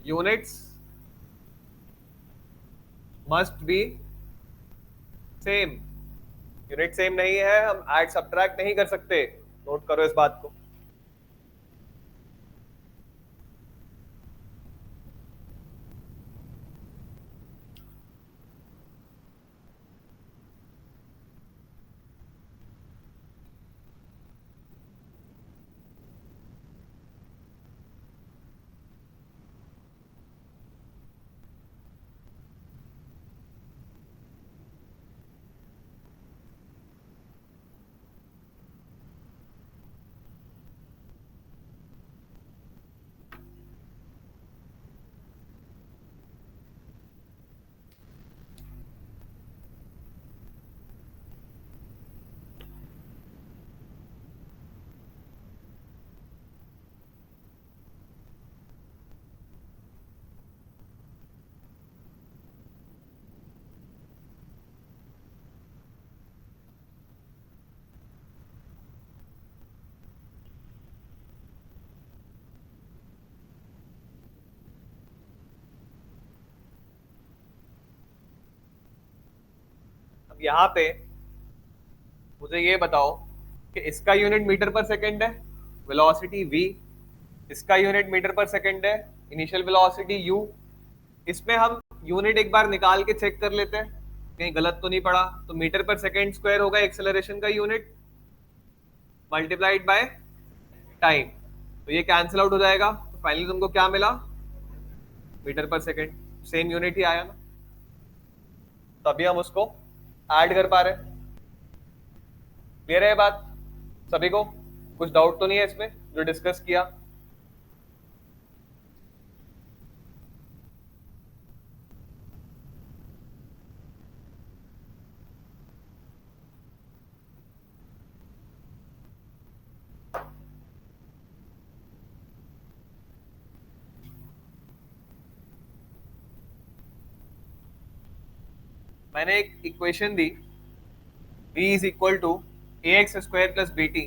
units must be same। Unit same नहीं है, हम ऐड सब्ट्रैक्ट नहीं कर सकते, नोट करो इस बात को। अब यहाँ पे मुझे ये बताओ कि इसका यूनिट मीटर पर सेकेंड है, वेलोसिटी v, इसका यूनिट मीटर पर सेकेंड है, इनिशियल वेलोसिटी u। इसमें हम यूनिट एक बार निकाल के चेक कर लेते हैं कहीं गलत तो नहीं पड़ा। तो मीटर पर सेकेंड स्क्वायर होगा एक्सेलरेशन का यूनिट मल्टीप्लाइड बाय टाइम, तो ये कैंसिल आउट हो जाएगा। तो फाइनली तुमको क्या मिला? मीटर पर सेकेंड, सेम यूनिट ही आया ना, तभी हम उसको ऐड कर पा रहे। क्लियर है बात सभी को? कुछ डाउट तो नहीं है इसमें जो डिस्कस किया? मैंने एक इक्वेशन दी v is equal to a x square plus b t.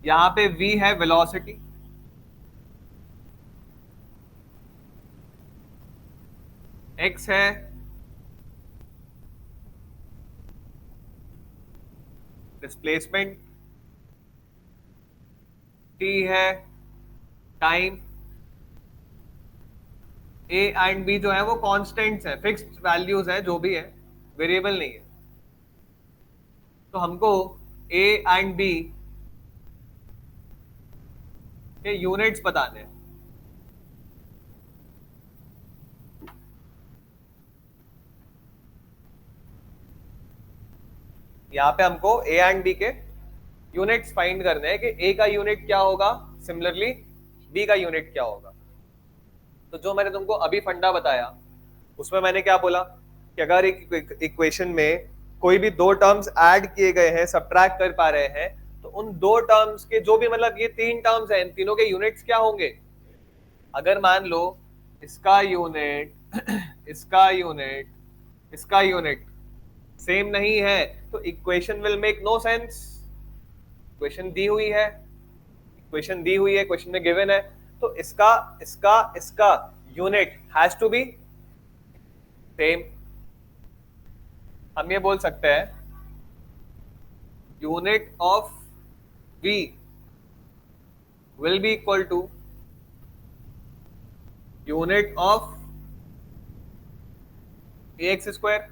यहां पे v है वेलोसिटी, x है डिस्प्लेसमेंट, t है टाइम, ए एंड बी जो है वो कांस्टेंट्स है, फिक्स्ड वैल्यूज है, जो भी है, वेरिएबल नहीं है। तो हमको ए एंड बी के यूनिट्स बताने हैं। यहाँ पे हमको ए एंड बी के यूनिट्स फाइंड करने हैं कि ए का यूनिट क्या होगा, सिमिलरली बी का यूनिट क्या होगा। तो जो मैंने तुमको अभी फंडा बताया उसमें मैंने क्या बोला कि अगर एक इक्वेशन में कोई भी दो टर्म्स ऐड किए गए हैं, सब्ट्रैक्ट कर पा रहे हैं, तो उन दो टर्म्स के जो भी, मतलब ये तीन टर्म्स हैं, इन तीनों के यूनिट्स क्या होंगे। अगर मान लो इसका यूनिट इसका यूनिट इसका यूनिट सेम नहीं है तो equation will make no sense. Equation दी हुई है, क्वेश्चन में गिवन है, तो इसका इसका इसका unit has to be same. हम ये बोल सकते हैं unit of v will be equal to unit of ax square.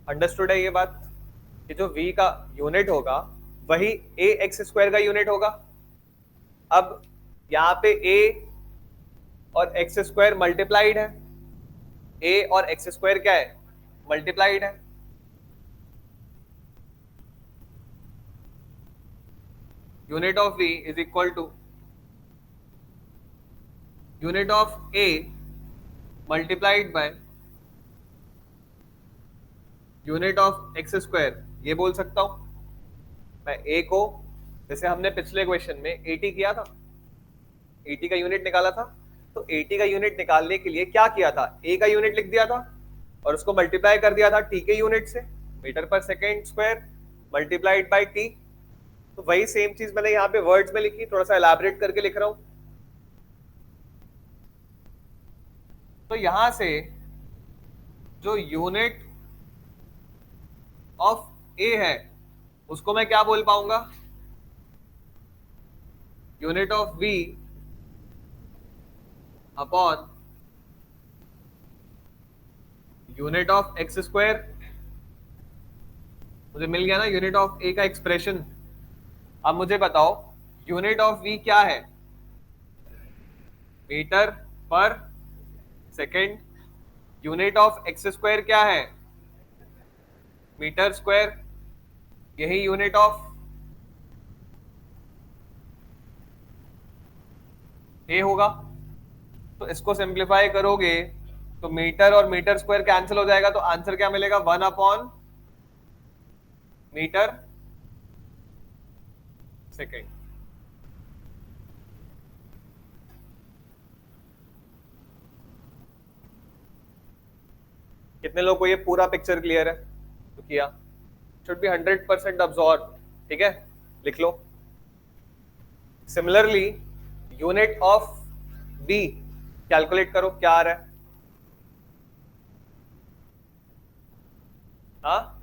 Understood है ये बात कि जो v का यूनिट होगा वही ax स्क्वायर का यूनिट होगा। अब यहां पे a और x स्क्वायर मल्टीप्लाइड है, a और x स्क्वायर क्या है, मल्टीप्लाइड है। Unit of v is equal to unit of a multiplied by unit of x square. ये बोल सकता हूं मैं a को, जैसे हमने पिछले क्वेश्चन में 80 किया था, 80 का यूनिट निकाला था, तो 80 का यूनिट निकालने के लिए क्या किया था, a का यूनिट लिख दिया था और उसको मल्टीप्लाई कर दिया था t के यूनिट से, मीटर पर second square multiplied by t। तो वही सेम चीज मैंने यहाँ पे वर्ड्स में लिखी, थोड़ा सा एलैबोरेट करके लिख रहा हूं। तो यहां से जो यूनिट ऑफ a है उसको मैं क्या बोल पाऊंगा, unit of v upon unit of x square. मुझे मिल गया ना यूनिट ऑफ a का एक्सप्रेशन। अब मुझे बताओ यूनिट ऑफ v क्या है, मीटर पर second. Unit of x square क्या है, मीटर स्क्वायर। यही यूनिट ऑफ a होगा। तो इसको सिंप्लीफाई करोगे तो मीटर और मीटर स्क्वायर कैंसिल हो जाएगा, तो आंसर क्या मिलेगा, 1 अपॉन मीटर सेकेंड। कितने लोग को ये पूरा पिक्चर क्लियर है, तो किया, शुड बी 100% अब्सॉर्ब। ठीक है, लिख लो। Similarly unit of b calculate करो, क्या आ रहा है। हाँ,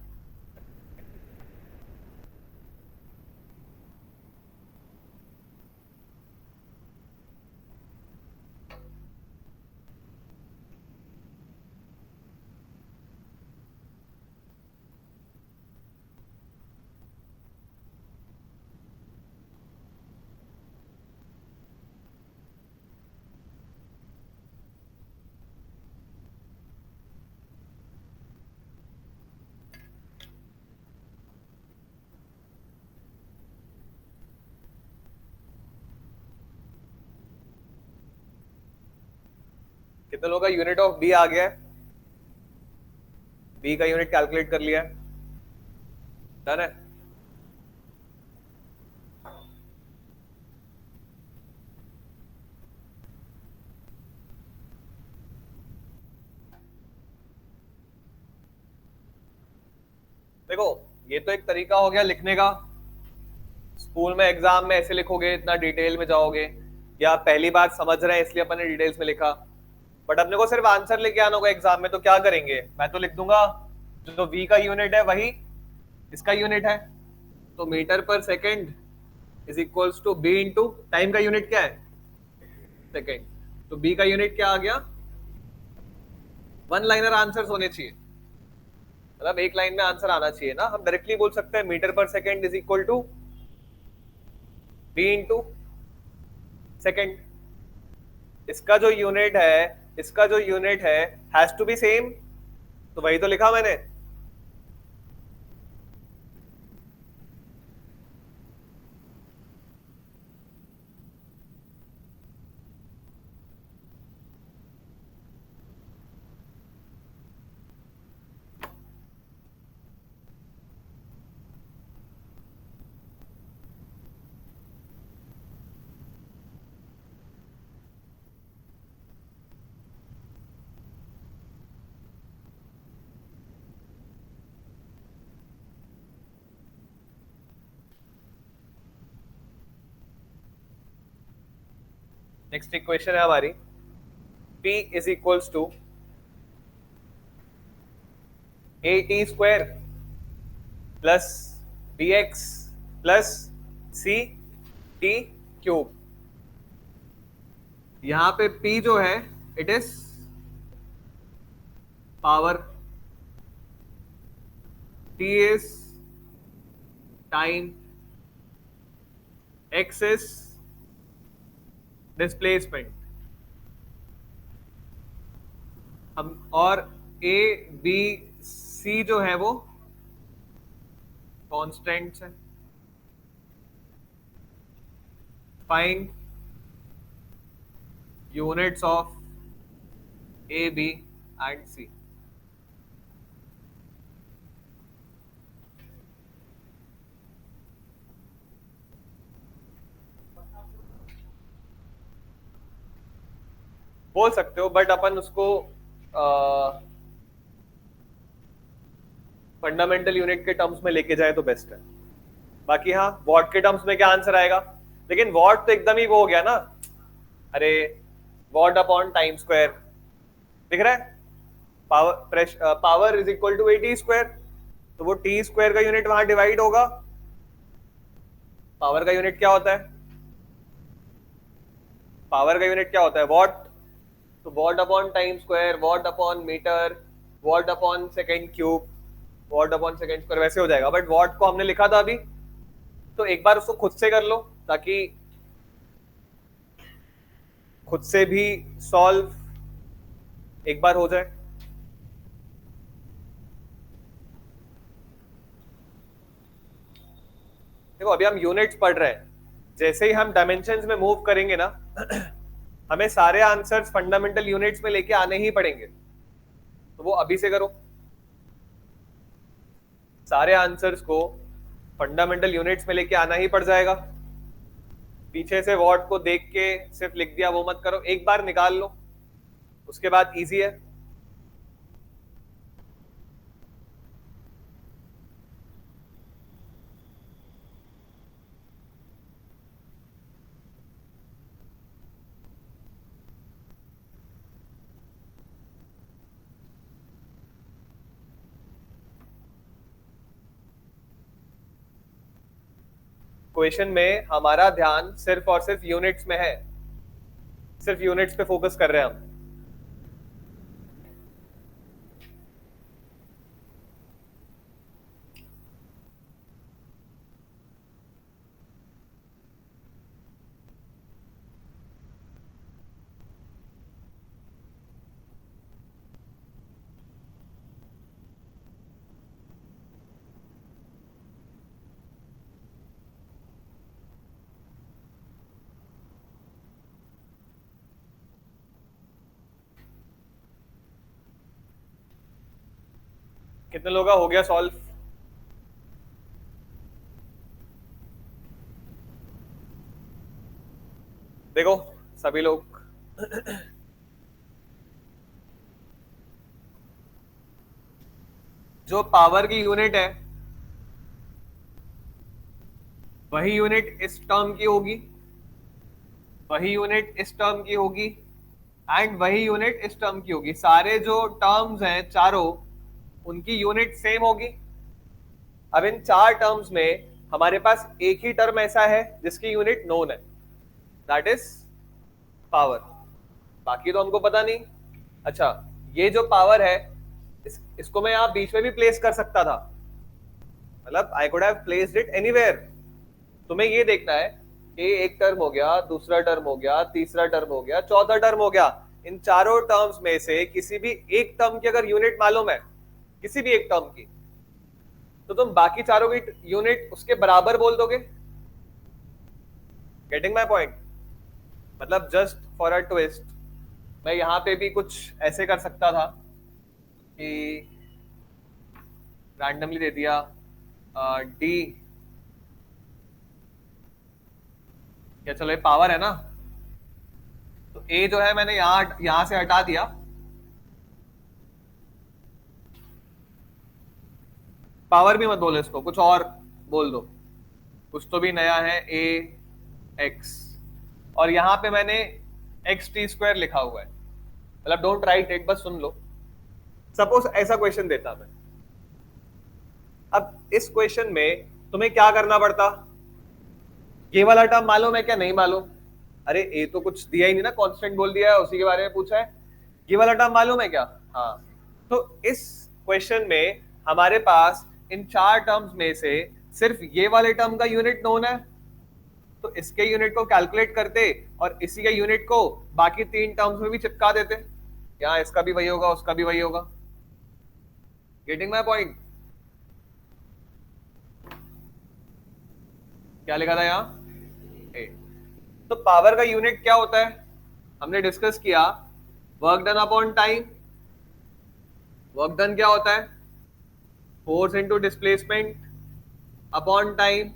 कितने लोगों का यूनिट ऑफ b आ गया है, b का यूनिट कैलकुलेट कर लिया है, डन है। देखो ये तो एक तरीका हो गया लिखने का, स्कूल में एग्जाम में ऐसे लिखोगे, इतना डिटेल में जाओगे, या पहली बार समझ रहे हैं इसलिए अपन ने डिटेल्स में लिखा। बट अपने को सिर्फ आंसर लेके आना होगा एग्जाम में, तो क्या करेंगे, मैं तो लिख दूंगा जो v का यूनिट है वही इसका यूनिट है, तो मीटर पर second is equals to b into time का यूनिट क्या है, सेकेंड। तो बी का यूनिट क्या आ गया? वन लाइनर आंसर्स होने चाहिए, मतलब एक लाइन में आंसर आना चाहिए ना। हम डायरेक्टली बोल सकते हैं मीटर पर second is equal to b into second. इसका जो यूनिट है, इसका जो यूनिट है हैज टू बी सेम, तो वही तो लिखा मैंने। नेक्स्ट इक्वेशन है हमारी P is equals to a t square plus b x plus c t cube. यहां पे P जो है it is power, T is time, X is displacement. हम और A B C जो है वो कांस्टेंट्स है। Find units of A B and C। बोल सकते हो बट अपन उसको फंडामेंटल यूनिट के टर्म्स में लेके जाए तो बेस्ट है। बाकी हाँ, वॉट के टर्म्स में क्या आंसर आएगा, लेकिन वॉट तो एकदम ही वो हो गया ना, अरे वॉट अपॉन टाइम स्क्वायर दिख रहा है, power is equal to a t square, तो वो टी स्क्वायर का यूनिट वहां डिवाइड होगा। पावर का यूनिट क्या होता है, पावर का यूनिट क्या होता है, वॉट, तो watt upon time square, watt upon metre, watt upon second cube, watt upon second square, वैसे हो जाएगा। बट वॉट को हमने लिखा था अभी, तो एक बार उसको खुद से कर लो ताकि खुद से भी सॉल्व एक बार हो जाए। देखो अभी हम यूनिट्स पढ़ रहे हैं, जैसे ही हम डायमेंशंस में मूव करेंगे ना हमें सारे आंसर्स फंडामेंटल यूनिट्स में लेके आने ही पड़ेंगे, तो वो अभी से करो। सारे आंसर्स को फंडामेंटल यूनिट्स में लेके आना ही पड़ जाएगा। पीछे से वॉट को देख के सिर्फ लिख दिया वो मत करो, एक बार निकाल लो, उसके बाद इजी है। क्वेश्चन में हमारा ध्यान सिर्फ और सिर्फ यूनिट्स में है, सिर्फ यूनिट्स पे फोकस कर रहे हैं हम। कितने लोगों का हो गया सॉल्व? देखो सभी लोग जो पावर की यूनिट है वही यूनिट इस टर्म की होगी, वही यूनिट इस टर्म की होगी एंड वही यूनिट इस टर्म की होगी। सारे जो टर्म्स हैं चारों, उनकी यूनिट सेम होगी। अब इन चार टर्म्स में हमारे पास एक ही टर्म ऐसा है जिसकी यूनिट नोन है, दैट इज पावर। बाकी तो हमको पता नहीं। अच्छा, ये जो पावर है इसको मैं यहाँ बीच में भी प्लेस कर सकता था, मतलब I could have placed it anywhere. तुम्हें ये देखना है कि एक टर्म हो गया, दूसरा टर्म हो गया, तीसरा टर्म हो गया, चौथा टर्म हो गया, इन चारों टर्म्स में से किसी भी एक टर्म की अगर यूनिट मालूम है, किसी भी एक टर्म की, तो तुम बाकी चारों की यूनिट उसके बराबर बोल दोगे। Getting my point? मतलब जस्ट फॉर अ ट्विस्ट मैं यहां पे भी कुछ ऐसे कर सकता था कि रैंडमली दे दिया डी, या चलो ये पावर है ना, तो ए जो है मैंने यहां से हटा दिया, पावर भी मत बोलो इसको, कुछ और बोल दो, कुछ तो भी नया है, ए एक्स, और यहां पे मैंने एक्स टी स्क्वायर लिखा हुआ है, मतलब डोंट राइट इट, बस सुन लो। सपोज ऐसा क्वेश्चन देता मैं, अब इस क्वेश्चन में तुम्हें क्या करना पड़ता, ये वाला टर्म मालूम है क्या, नहीं मालूम, अरे ए तो कुछ दिया ही नहीं ना, कांस्टेंट बोल दिया है, उसी के बारे में पूछा है, ये वाला टर्म मालूम है क्या, हाँ। तो इस क्वेश्चन में हमारे पास इन चार टर्म्स में से सिर्फ ये वाले टर्म का यूनिट नोन है, तो इसके यूनिट को कैलकुलेट करते और इसी के यूनिट को बाकी तीन टर्म्स में भी चिपका देते, यहाँ इसका भी वही होगा, उसका भी वही होगा। Getting my point? क्या लिखा था यहाँ, ए। तो पावर का यूनिट क्या होता है, हमने डिस्कस किया, work done upon time. Work done क्या होता है, force into displacement upon time.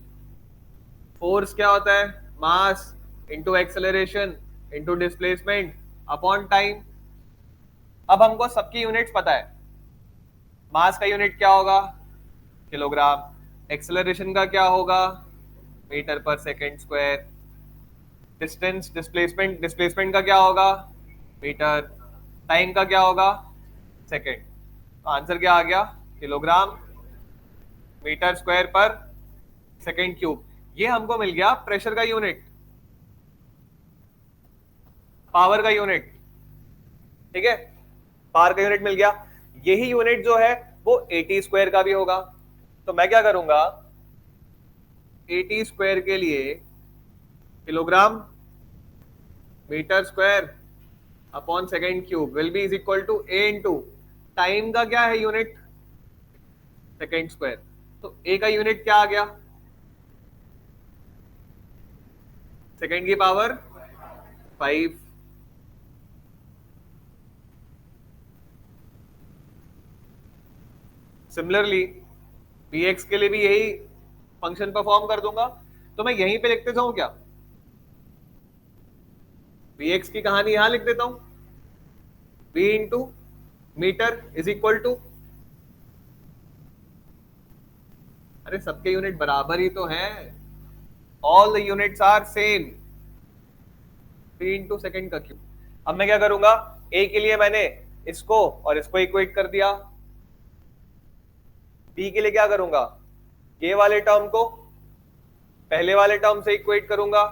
Force क्या होता है, mass into acceleration into displacement upon time. अब हमको सबकी यूनिट्स पता है, मास का यूनिट क्या होगा, किलोग्राम, एक्सेलरेशन का क्या होगा, मीटर पर सेकेंड स्क्वायर, डिस्टेंस डिस्प्लेसमेंट का क्या होगा, मीटर, टाइम का क्या होगा, सेकेंड। तो आंसर क्या आ गया, किलोग्राम मीटर स्क्वायर पर सेकेंड क्यूब। ये हमको मिल गया प्रेशर का यूनिट, पावर का यूनिट, ठीक है, पावर का यूनिट मिल गया। यही यूनिट जो है वो एटी स्क्वायर का भी होगा, तो मैं क्या करूंगा, एटी स्क्वायर के लिए kilogram metre square upon second cube will be is equal to a into time का क्या है यूनिट, सेकेंड स्क्वायर, तो ए का यूनिट क्या आ गया, सेकेंड की पावर 5। सिमिलरली bx के लिए भी यही फंक्शन परफॉर्म कर दूंगा, तो मैं यहीं पे लिखते जाऊं क्या, bx की कहानी यहां लिख देता हूं, b into metre is equal to, अरे सबके यूनिट बराबर ही तो हैं, all the units are same, b into second का क्यूब। अब मैं क्या करूंगा, a के लिए मैंने इसको और इसको इक्वेट कर दिया, b के लिए क्या करूंगा, ये वाले टर्म को पहले वाले टर्म से इक्वेट करूंगा,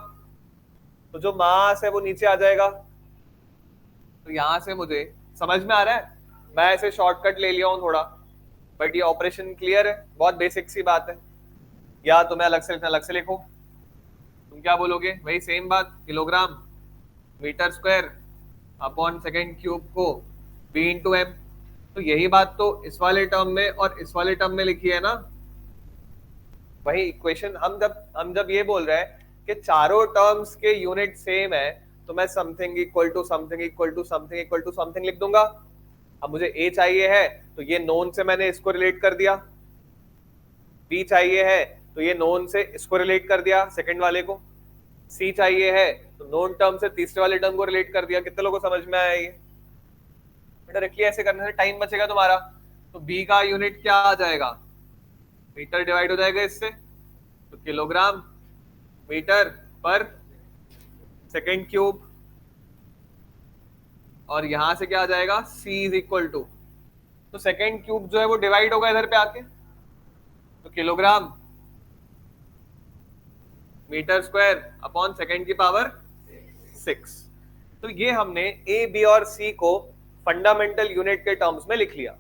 तो जो मास है वो नीचे आ जाएगा। तो यहां से मुझे समझ में आ रहा है, मैं ऐसे शॉर्टकट ले लिया हूं थोड़ा, बट ये ऑपरेशन क्लियर है, बहुत बेसिक सी बात है, या तुम्हें अलग से लिखना अलग से लिखो, तुम क्या बोलोगे, वही सेम बात, kilogram metre square upon second cube को b इंटू एम। तो यही बात तो इस वाले टर्म में और इस वाले टर्म में लिखी है ना, वही इक्वेशन। हम जब ये बोल रहे हैं कि चारों टर्म्स के यूनिट सेम है, तो मैं something equal to something equal to something equal to something लिख दूंगा। अब मुझे a चाहिए है तो ये नोन से मैंने इसको रिलेट कर दिया, b चाहिए है तो ये नोन से इसको रिलेट कर दिया सेकंड वाले को, c चाहिए है तो नोन टर्म से तीसरे वाले टर्म को रिलेट कर दिया। कितने लोगों को समझ में आया ये? डायरेक्टली ऐसे करने से टाइम बचेगा तुम्हारा। तो b का यूनिट क्या आ जाएगा, मीटर डिवाइड हो जाएगा इससे, तो किलोग्राम मीटर पर सेकेंड क्यूब, और यहां से क्या आ जाएगा, c इज इक्वल टू, तो सेकेंड क्यूब जो है वो डिवाइड होगा इधर पे आके, तो kilogram metre square upon second की पावर 6। तो ये हमने ए बी और सी को फंडामेंटल यूनिट के टर्म्स में लिख लिया।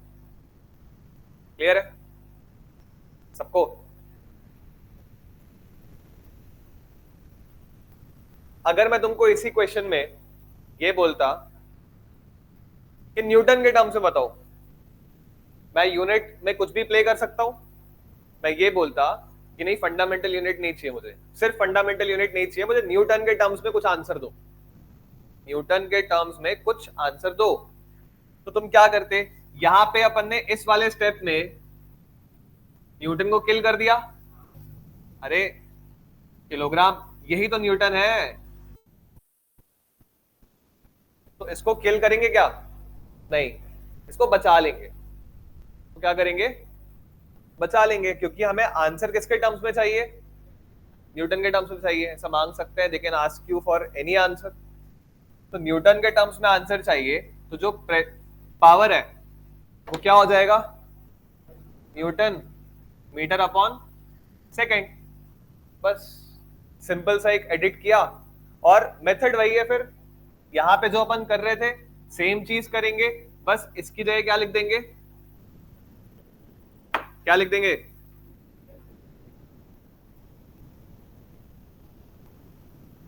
क्लियर है सबको? अगर मैं तुमको इसी क्वेश्चन में ये बोलता कि न्यूटन के टर्म्स में बताओ, मैं यूनिट में कुछ भी प्ले कर सकता हूं। मैं ये बोलता कि नहीं फंडामेंटल यूनिट नहीं चाहिए मुझे, सिर्फ फंडामेंटल यूनिट नहीं चाहिए मुझे, न्यूटन के टर्म्स में कुछ आंसर दो, न्यूटन के टर्म्स में कुछ आंसर दो। तो तुम क्या करते, यहां पे अपन ने इस वाले स्टेप में न्यूटन को किल कर दिया। अरे किलोग्राम यही तो न्यूटन है, तो इसको किल करेंगे क्या? नहीं, इसको बचा लेंगे। तो क्या करेंगे? बचा लेंगे, क्योंकि हमें आंसर किसके टर्म्स में चाहिए? न्यूटन के टर्म्स में चाहिए। ऐसा मांग सकते हैं, they can ask you for any answer. तो न्यूटन के टर्म्स में आंसर चाहिए, तो जो पावर है वो क्या हो जाएगा? Newton metre upon second. बस सिंपल सा एक एडिट किया, और मेथड वही है। फिर यहां पे जो अपन कर रहे थे सेम चीज करेंगे, बस इसकी जगह क्या लिख देंगे? क्या लिख देंगे?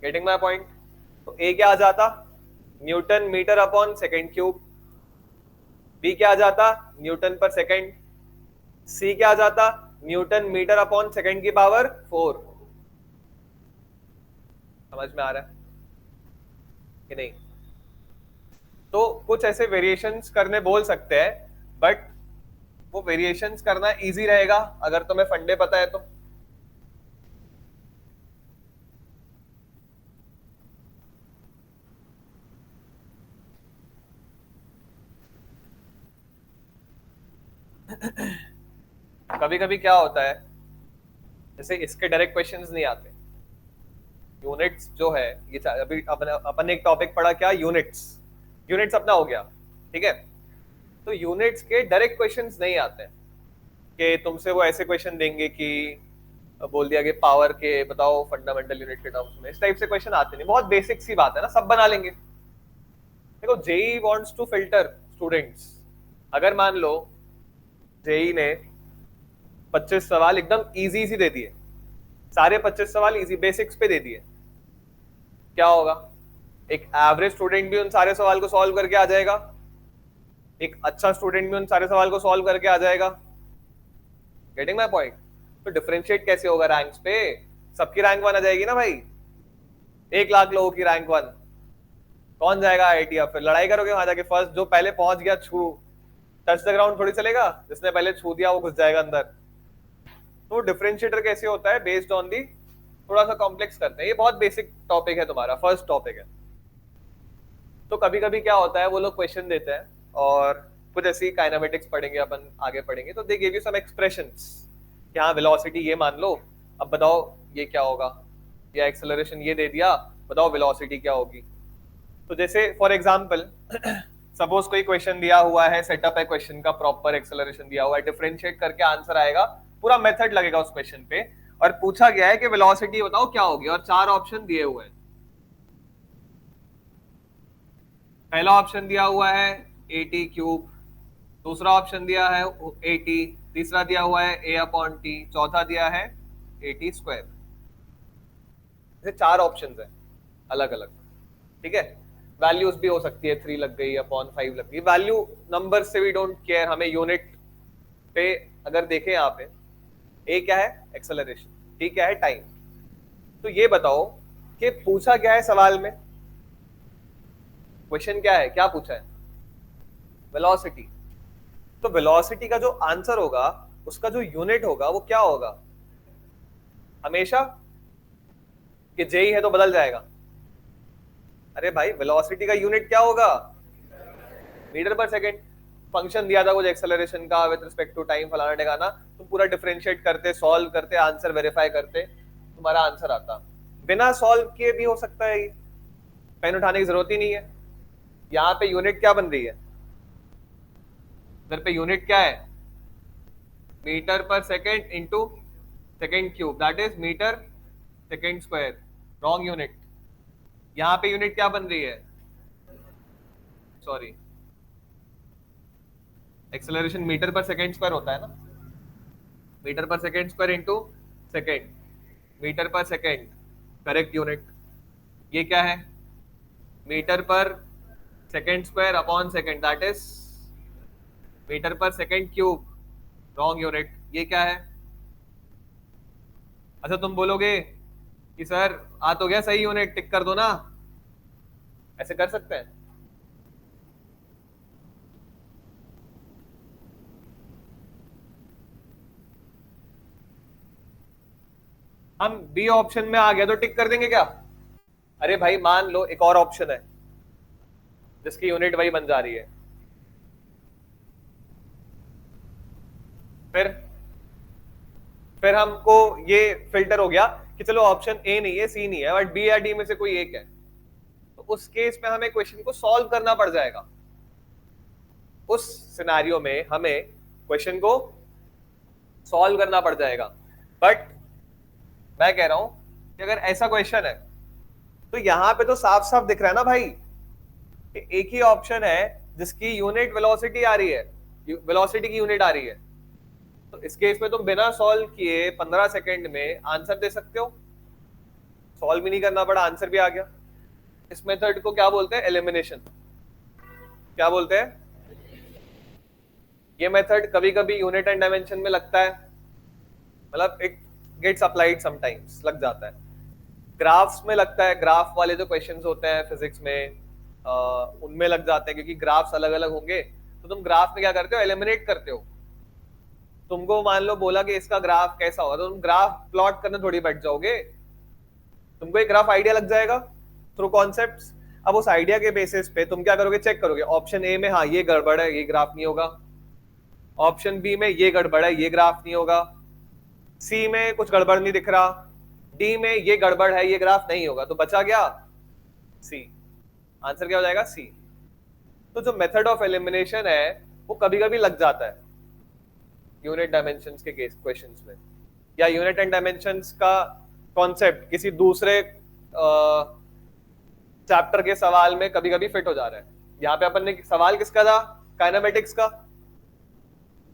Getting my point? तो ए क्या आ जाता? Newton metre upon second cube. B क्या आ जाता? न्यूटन पर सेकेंड। सी क्या आ जाता? न्यूटन मीटर अपॉन सेकेंड की पावर 4। समझ में आ रहा है कि नहीं? तो कुछ ऐसे वेरिएशंस करने बोल सकते हैं, बट वो वेरिएशंस करना इजी रहेगा अगर तुम्हें फंडे पता है तो। कभी कभी क्या होता है, जैसे इसके डायरेक्ट क्वेश्चंस नहीं आते। यूनिट्स जो है, ये अभी अपन ने एक टॉपिक पढ़ा क्या? यूनिट्स। यूनिट्स अपना हो गया, ठीक है। तो यूनिट्स के डायरेक्ट क्वेश्चंस नहीं आते कि तुमसे वो ऐसे क्वेश्चन देंगे कि बोल दिया कि पावर के बताओ फंडामेंटल यूनिट के टर्म्स में, इस टाइप से क्वेश्चन आते नहीं। बहुत बेसिक सी बात है ना, सब बना लेंगे। देखो JEE wants to filter students. अगर मान लो जेई ने 25 सवाल एकदम इजी सी दे दिए, सारे 25 सवाल इजी बेसिक्स पे दे दिए, क्या होगा? एक एवरेज स्टूडेंट भी उन सारे सवाल को सॉल्व करके आ जाएगा, एक अच्छा स्टूडेंट भी उन सारे सवाल को सॉल्व करके आ जाएगा। Getting my point? तो डिफरेंशिएट कैसे होगा रैंक्स पे? सबकी रैंक 1 आ जाएगी ना भाई, 1 लाख लोगों की रैंक 1। कौन जाएगा आईआईटी? अब फिर लड़ाई करोगे वहां जाके, फर्स्ट जो पहले पहुंच गया छू टच द ग्राउंड थोड़ी चलेगा, जिसने पहले छू दिया वो घुस जाएगा अंदर। तो डिफरेंशिएटर कैसे होता है? बेस्ड ऑन दी, थोड़ा सा कॉम्प्लेक्स करते हैं, ये बहुत बेसिक टॉपिक है, तुम्हारा फर्स्ट टॉपिक है। तो कभी कभी क्या होता है, वो लोग क्वेश्चन देते हैं और कुछ ऐसी काइनेमेटिक्स पढ़ेंगे अपन, आगे पढ़ेंगे, तो they give you some expressions कि हाँ वेलोसिटी ये मान लो, अब बताओ ये क्या होगा, या एक्सेलरेशन ये दे दिया, बताओ वेलोसिटी क्या होगी। तो जैसे फॉर एग्जांपल सपोज कोई क्वेश्चन दिया हुआ है, सेटअप है क्वेश्चन का, प्रॉपर एक्सेलरेशन दिया हुआ है, डिफरेंशिएट करके आंसर आएगा, पूरा मेथड लगेगा उस क्वेश्चन पे, और पूछा गया है कि वेलोसिटी बताओ क्या होगी, और 4 ऑप्शन दिए हुए हैं। पहला ऑप्शन दिया हुआ है 80 क्यूब, दूसरा ऑप्शन दिया है 80, तीसरा दिया हुआ है a अपॉन टी, चौथा दिया है 80 स्क्वायर। ऐसे 4 ऑप्शंस हैं अलग अलग, ठीक है। वैल्यूज भी हो सकती है, 3 लग गई अपॉन 5 लग गई, वैल्यू नंबर से वी डोंट केयर, हमें यूनिट पे अगर देखें यहाँ पे ए क्या है? एक्सेलरेशन, टी क्या है? टाइम। तो ये बताओ कि पूछा क्या है सवाल में, क्वेश्चन क्या है, क्या पूछा है? वेलोसिटी। तो वेलोसिटी का जो आंसर होगा, उसका जो यूनिट होगा वो क्या होगा? हमेशा कि जेई है तो बदल जाएगा? अरे भाई वेलोसिटी का यूनिट क्या होगा? मीटर पर सेकेंड। फंक्शन दिया था कुछ एक्सेलरेशन का विद रिस्पेक्ट टू टाइम, फलाना ठिकाना, तुम पूरा डिफरेंशिएट करते, सॉल्व करते, आंसर वेरीफाई करते, तुम्हारा आंसर आता। बिना सॉल्व किए भी हो सकता है, पेन उठाने की जरूरत ही नहीं है। यहाँ पे यूनिट क्या बन रही है? इधर पे यूनिट क्या है? मीटर पर second into second cube, that is metre second square. Wrong unit. यहाँ पे यूनिट क्या बन रही है? सॉरी, एक्सेलरेशन मीटर पर सेकेंड स्क्वायर होता है ना, मीटर पर second square into second, metre पर सेकेंड करेक्ट यूनिट। ये क्या है, मीटर पर second square upon second, that is metre पर सेकेंड क्यूब, रॉन्ग यूनिट। ये क्या है, अच्छा तुम बोलोगे कि सर आ तो गया सही यूनिट, टिक कर दो ना, ऐसे कर सकते हैं। हम बी ऑप्शन में आ गया तो टिक कर देंगे क्या? अरे भाई मान लो एक और ऑप्शन है जिसकी यूनिट वही बन जा रही है, फिर फिर हमको ये फिल्टर हो गया कि चलो ऑप्शन ए नहीं है, सी नहीं है, बट बी या डी में से कोई एक है, तो उस केस में हमें क्वेश्चन को सॉल्व करना पड़ जाएगा। उस सिनेरियो में हमें क्वेश्चन को सॉल्व करना पड़ जाएगा। बट मैं कह रहा हूं कि अगर ऐसा क्वेश्चन है तो यहां पे तो साफ साफ दिख रहा है ना भाई कि एक ही ऑप्शन है जिसकी यूनिट वेलोसिटी आ रही है, वेलोसिटी की यूनिट आ रही है, तो इस केस में तुम बिना सॉल्व किए 15 सेकंड में आंसर दे सकते हो, सॉल्व भी नहीं करना पड़ा, आंसर भी आ गया। इस मेथड को क्या बोलते हैं, एलिमिनेशन। क्या बोलते हैं, ये मेथड कभी कभी यूनिट एंड डायमेंशन में लगता है, मतलब इट गेट्स अप्लाइड समटाइम्स, लग जाता है। ग्राफ्स में लगता है, ग्राफ वाले जो क्वेश्चंस होते हैं फिजिक्स में उनमें लग जाते हैं, क्योंकि ग्राफ्स अलग अलग होंगे, तो तुम ग्राफ में क्या करते हो, एलिमिनेट करते हो। तुमको मान लो बोला कि इसका ग्राफ कैसा होगा, तो तुम ग्राफ प्लॉट करने थोड़ी बैठ जाओगे, तुमको एक ग्राफ आइडिया लग जाएगा थ्रू कॉन्सेप्ट्स। अब उस आइडिया के बेसिस पे तुम क्या करोगे, चेक करोगे ऑप्शन ए में हाँ ये गड़बड़ है, ये ग्राफ नहीं होगा, ऑप्शन बी में ये गड़बड़ है, ये ग्राफ नहीं होगा, सी में कुछ गड़बड़ नहीं दिख रहा, डी में ये गड़बड़ है, ये ग्राफ नहीं होगा, तो बचा गया सी। आंसर क्या हो जाएगा, सी। तो जो मेथड ऑफ एलिमिनेशन है वो कभी कभी लग जाता है यूनिट डायमेंशंस के केस क्वेश्चंस में, या यूनिट एंड डायमेंशंस का कॉन्सेप्ट किसी दूसरे चैप्टर के सवाल में कभी कभी फिट हो जा रहा है। यहाँ पे अपन ने सवाल किसका था, काइनेमेटिक्स का,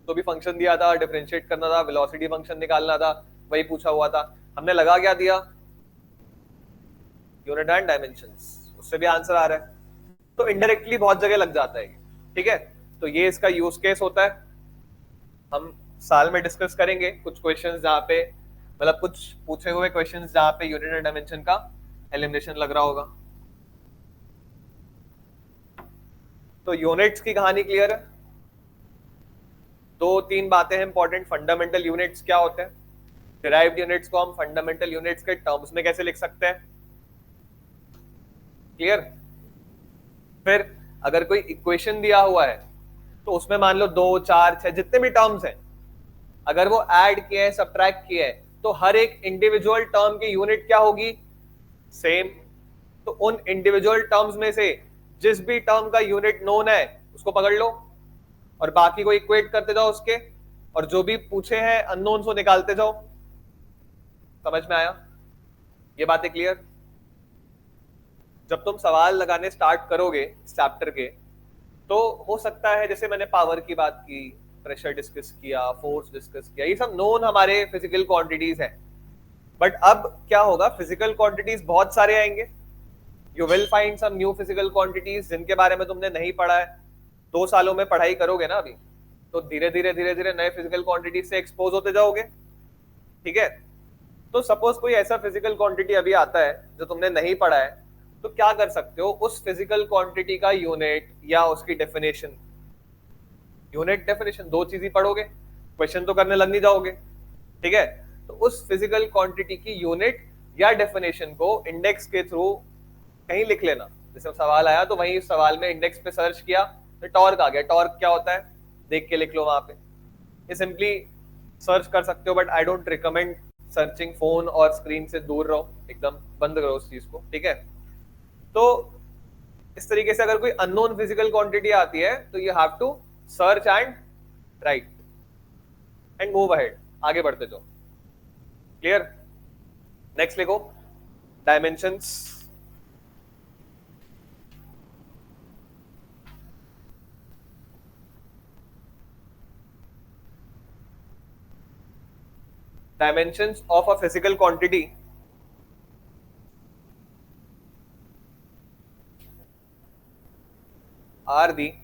तो भी फंक्शन दिया था, डिफरेंशिएट करना था, वेलोसिटी फंक्शन निकालना था, वही पूछा हुआ था, हमने लगा क्या दिया, यूनिट एंड डायमेंशंस, उससे भी आंसर आ रहा है। तो इनडायरेक्टली बहुत जगह लग जाता है, ठीक है। तो ये इसका यूज केस होता है, हम साल में डिस्कस करेंगे कुछ क्वेश्चंस जहाँ पे, मतलब कुछ पूछे हुए क्वेश्चंस जहाँ पे यूनिट एंड डायमेंशन का एलिमिनेशन लग रहा होगा। तो यूनिट्स की कहानी क्लियर है। दो तीन बातें हैं इंपॉर्टेंट, फंडामेंटल यूनिट्स क्या होते हैं, डिराइव्ड यूनिट्स को हम फंडामेंटल यूनिट्स के टर्म्स में कैसे लिख सकते हैं, क्लियर। फिर अगर कोई इक्वेशन दिया हुआ है तो उसमें मान लो 2 4 6 जितने भी टर्म्स हैं, अगर वो ऐड किए हैं सब्ट्रैक्ट किए हैं, तो हर एक इंडिविजुअल टर्म की यूनिट क्या होगी, सेम। तो उन इंडिविजुअल टर्म्स में से जिस भी टर्म का यूनिट नोन है उसको पकड़ लो और बाकी को इक्वेट करते जाओ उसके, और जो भी पूछे हैं अननोन को निकालते जाओ। समझ में आया, ये बातें क्लियर। जब तुम सवाल लगाने स्टार्ट करोगे इस चैप्टर के, तो हो सकता है जैसे मैंने पावर की बात की, प्रेशर डिस्कस किया, फोर्स डिस्कस किया, ये सब नोन हमारे फिजिकल क्वांटिटीज हैं। बट अब क्या होगा, फिजिकल क्वांटिटीज बहुत सारे आएंगे, you will find some new physical quantities जिनके बारे में तुमने नहीं पढ़ा है। 2 सालों में पढ़ाई करोगे ना अभी, तो धीरे धीरे नए फिजिकल क्वांटिटीज से एक्सपोज होते जाओगे, ठीक है। तो सपोज कोई ऐसा फिजिकल क्वांटिटी अभी आता है जो तुमने नहीं पढ़ा है, तो क्या कर सकते हो, उस फिजिकल क्वांटिटी का यूनिट या उसकी डेफिनेशन, यूनिट डेफिनेशन दो चीज ही पढ़ोगे, क्वेश्चन तो करने लग नहीं जाओगे, ठीक है। तो उस फिजिकल क्वांटिटी की यूनिट या डेफिनेशन को इंडेक्स के थ्रू कहीं लिख लेना। जैसे सवाल आया तो वहीं सवाल में इंडेक्स पे सर्च किया तो टॉर्क आ गया, टॉर्क क्या होता है देख के लिख लो वहां पे। ये सिंपली सर्च कर सकते हो, but I don't recommend searching, phone और स्क्रीन से दूर रहो, एकदम बंद करो उस चीज को, ठीक है। तो इस तरीके से अगर कोई अननोन फिजिकल क्वांटिटी आती है तो you have to search and write and move ahead, आगे बढ़ते जाओ, क्लियर। नेक्स्ट लिखो, dimensions. dimensions of a physical quantity are the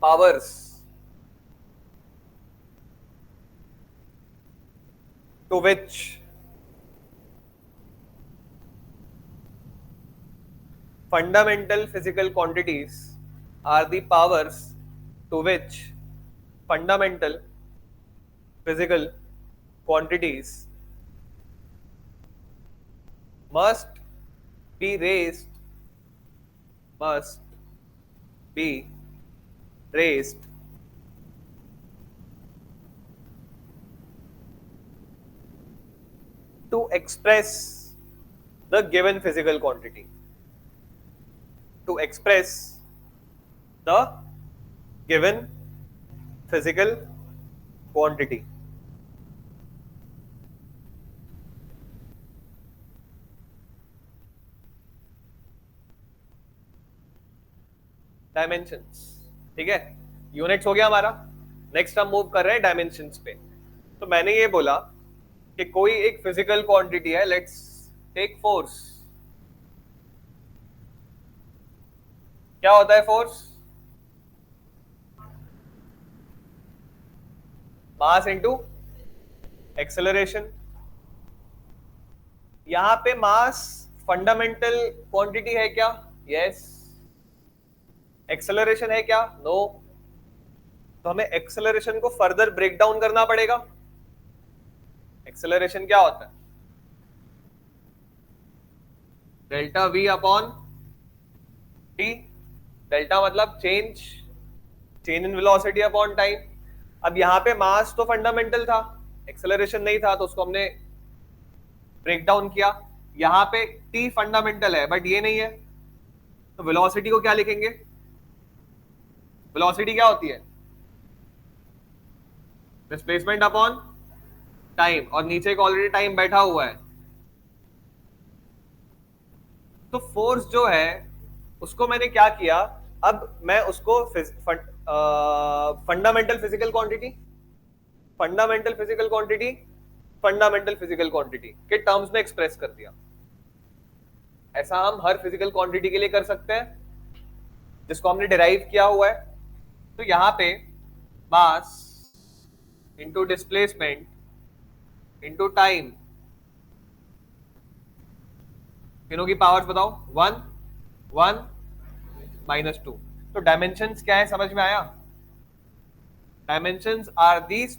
powers to which fundamental physical quantities are the powers to which fundamental physical quantities must be raised must be raised to express the given physical quantity, to express the given physical quantity. Dimensions, ठीक है, units हो गया हमारा। Next हम move कर रहे हैं dimensions पे। तो मैंने ये बोला कि कोई एक फिजिकल क्वांटिटी है, लेट्स टेक फोर्स। क्या होता है फोर्स? Mass into acceleration. यहां पे मास फंडामेंटल क्वांटिटी है क्या? यस। एक्सेलरेशन है क्या? नो। तो हमें एक्सेलरेशन को फर्दर ब्रेक डाउन करना पड़ेगा। एक्सेलरेशन क्या होता है? Delta V upon T. Delta मतलब change in velocity upon time. अब यहां पे मास तो फंडामेंटल था, एक्सेलरेशन नहीं था, तो उसको हमने ब्रेक डाउन किया। यहां पे टी फंडामेंटल है बट ये नहीं है, तो वेलोसिटी को क्या लिखेंगे? वेलोसिटी क्या होती है? डिस्प्लेसमेंट अपॉन टाइम, और नीचे एक ऑलरेडी टाइम बैठा हुआ है। तो फोर्स जो है उसको मैंने क्या किया, अब मैं उसको फंडामेंटल फिजिकल क्वांटिटी के टर्म्स में एक्सप्रेस कर दिया। ऐसा हम हर फिजिकल क्वांटिटी के लिए कर सकते हैं जिसको हमने डिराइव किया हुआ है। तो यहां पे mass into displacement into time, तीनों की पावर्स बताओ। 1 1 -2। तो डायमेंशंस क्या है समझ में आया? Dimensions are these